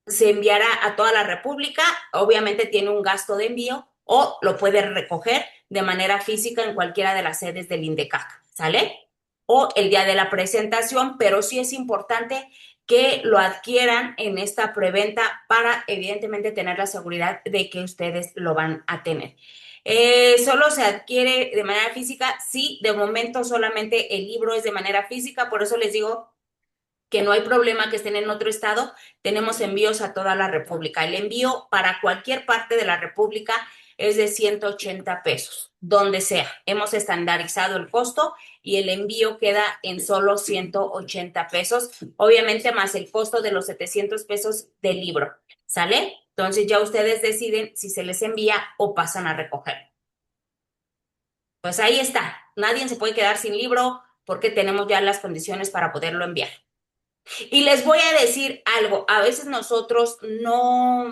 enviará a toda la República, obviamente tiene un gasto de envío o lo puede recoger de manera física en cualquiera de las sedes del INDECAC, ¿sale? O el día de la presentación, pero sí es importante que lo adquieran en esta preventa para evidentemente tener la seguridad de que ustedes lo van a tener. Solo se adquiere de manera física, sí, de momento solamente el libro es de manera física, por eso les digo que no hay problema que estén en otro estado, tenemos envíos a toda la República. El envío para cualquier parte de la República es de 180 pesos, donde sea. Hemos estandarizado el costo y el envío queda en solo 180 pesos, obviamente más el costo de los 700 pesos del libro, ¿sale? Entonces ya ustedes deciden si se les envía o pasan a recoger. Pues ahí está, nadie se puede quedar sin libro porque tenemos ya las condiciones para poderlo enviar. Y les voy a decir algo, a veces nosotros no,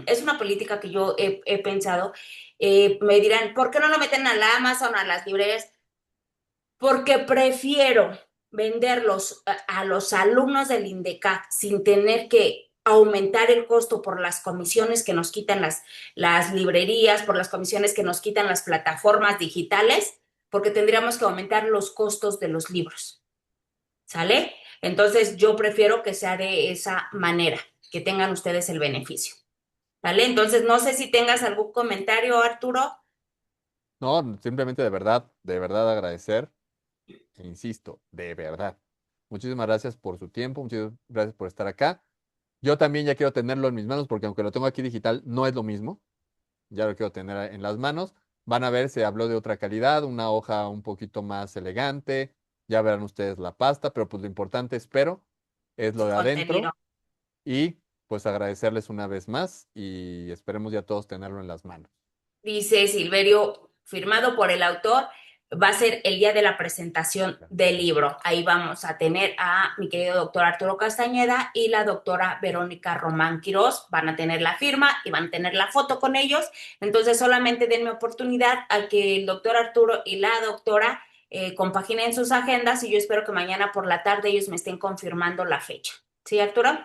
es una política que yo he pensado, me dirán, ¿por qué no lo meten a la Amazon, a las librerías? Porque prefiero venderlos a los alumnos del INDECAC sin tener que aumentar el costo por las comisiones que nos quitan las librerías, por las comisiones que nos quitan las plataformas digitales, porque tendríamos que aumentar los costos de los libros. ¿Sale? Entonces yo prefiero que sea de esa manera, que tengan ustedes el beneficio. ¿Vale? Entonces no sé si tengas algún comentario, Arturo. No, simplemente de verdad agradecer, e insisto, de verdad. Muchísimas gracias por su tiempo, muchísimas gracias por estar acá. Yo también ya quiero tenerlo en mis manos porque aunque lo tengo aquí digital, no es lo mismo. Ya lo quiero tener en las manos. Van a ver, se habló de otra calidad, una hoja un poquito más elegante. Ya verán ustedes la pasta, pero pues lo importante, espero, es lo de Contenido. adentro. Y pues agradecerles una vez más y esperemos ya todos tenerlo en las manos. Dice Silverio, firmado por el autor, va a ser el día de la presentación del libro. Ahí vamos a tener a mi querido doctor Arturo Castañeda y la doctora Verónica Román Quirós. Van a tener la firma y van a tener la foto con ellos. Entonces solamente denme oportunidad a que el doctor Arturo y la doctora compaginen sus agendas y yo espero que mañana por la tarde ellos me estén confirmando la fecha. ¿Sí, Arturo?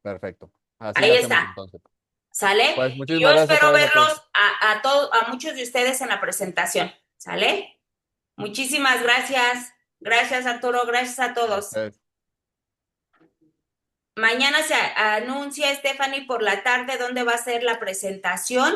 Perfecto. Así Ahí lo hacemos está. entonces. ¿Sale? Pues Y yo muchísimas gracias espero otra vez, doctor. verlos a muchos de ustedes en la presentación. ¿Sale? Muchísimas gracias. Gracias, Arturo. Gracias a todos. Mañana se anuncia, Stephanie, por la tarde dónde va a ser la presentación.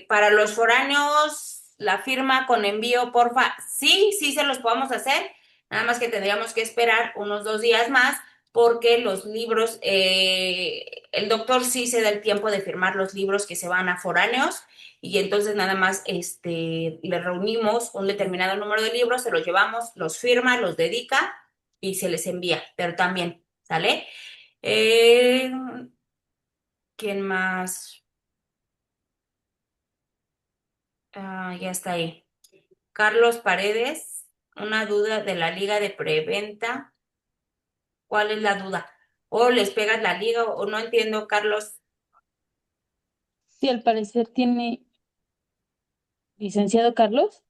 Para los foráneos, la firma con envío, porfa. Sí, sí se los podemos hacer. Nada más que tendríamos que esperar unos 2 días más porque los libros, el doctor sí se da el tiempo de firmar los libros que se van a foráneos y entonces nada más le reunimos un determinado número de libros, se los llevamos, los firma, los dedica y se les envía, pero también, ¿sale? ¿Quién más? Ya está ahí. Carlos Paredes, una duda de la liga de preventa. ¿Cuál es la duda? ¿O les pegas la liga o no entiendo, Carlos? Sí, al parecer tiene, licenciado Carlos.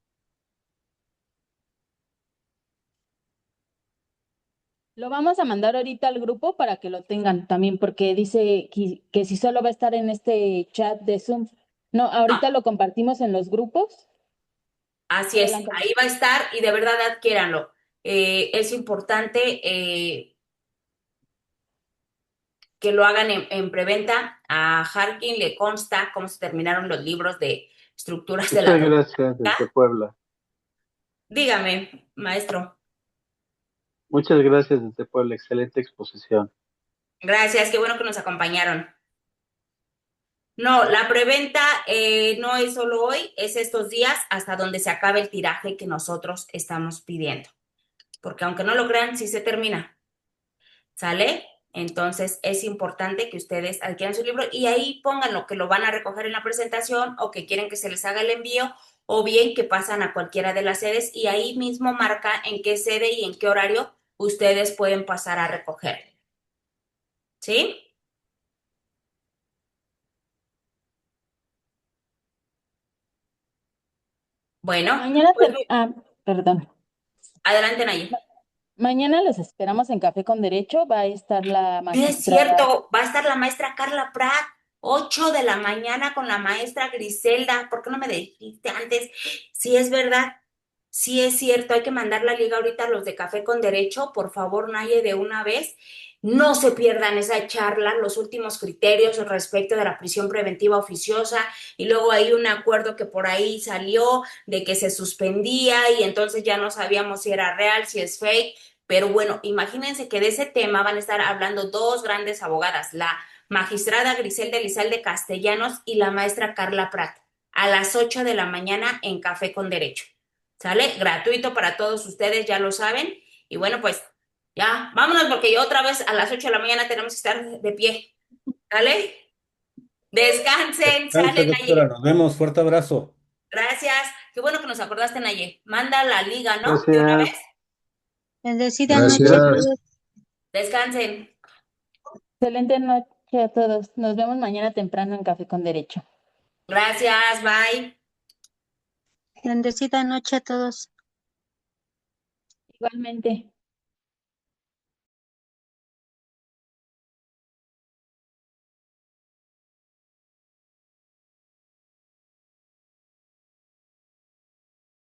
Lo vamos a mandar ahorita al grupo para que lo tengan también, porque dice que si solo va a estar en este chat de Zoom. No, ahorita lo compartimos en los grupos. Así es, Adelante. ahí va a estar y de verdad adquiéranlo. Es importante que lo hagan en preventa. A Harkin le consta cómo se terminaron los libros de estructuras de la Muchas gracias robótica. desde Puebla. Dígame, maestro. Muchas gracias desde Puebla. Excelente exposición. Gracias, qué bueno que nos acompañaron. No, la preventa no es solo hoy, es estos días hasta donde se acabe el tiraje que nosotros estamos pidiendo. Porque aunque no lo crean, sí se termina. ¿Sale? Entonces es importante que ustedes adquieran su libro y ahí pónganlo que lo van a recoger en la presentación o que quieren que se les haga el envío o bien que pasan a cualquiera de las sedes y ahí mismo marca en qué sede y en qué horario ustedes pueden pasar a recoger. ¿Sí? Bueno, Mañana pues perdón. adelante, Nayi. Mañana los esperamos en Café con Derecho. Va a estar la Sí, es magistrada. cierto, va a estar la maestra Carla Prat, 8 de la mañana con la maestra Griselda. ¿Por qué no me dijiste antes? Sí, es verdad. Sí, es cierto, hay que mandar la liga ahorita a los de Café con Derecho, por favor, Naye, de una vez. No se pierdan esa charla, los últimos criterios respecto de la prisión preventiva oficiosa, y luego hay un acuerdo que por ahí salió de que se suspendía y entonces ya no sabíamos si era real, si es fake, pero bueno, imagínense que de ese tema van a estar hablando dos grandes abogadas, la magistrada Griselda Elizalde Castellanos y la maestra Carla Prat, a las 8 de la mañana en Café con Derecho. ¿Sale? Gratuito para todos ustedes, ya lo saben. Y bueno, pues ya, vámonos porque yo otra vez a las 8 de la mañana tenemos que estar de pie. ¿Sale? Descansen, Gracias, salen doctora. Naye. Nos vemos. Fuerte abrazo. Gracias. Qué bueno que nos acordaste, Naye. Manda la liga, ¿no? De una Gracias. vez. Bendecida noche a todos. Descansen. Excelente noche a todos. Nos vemos mañana temprano en Café con Derecho. Gracias, bye. Bendecida noche a todos. Igualmente.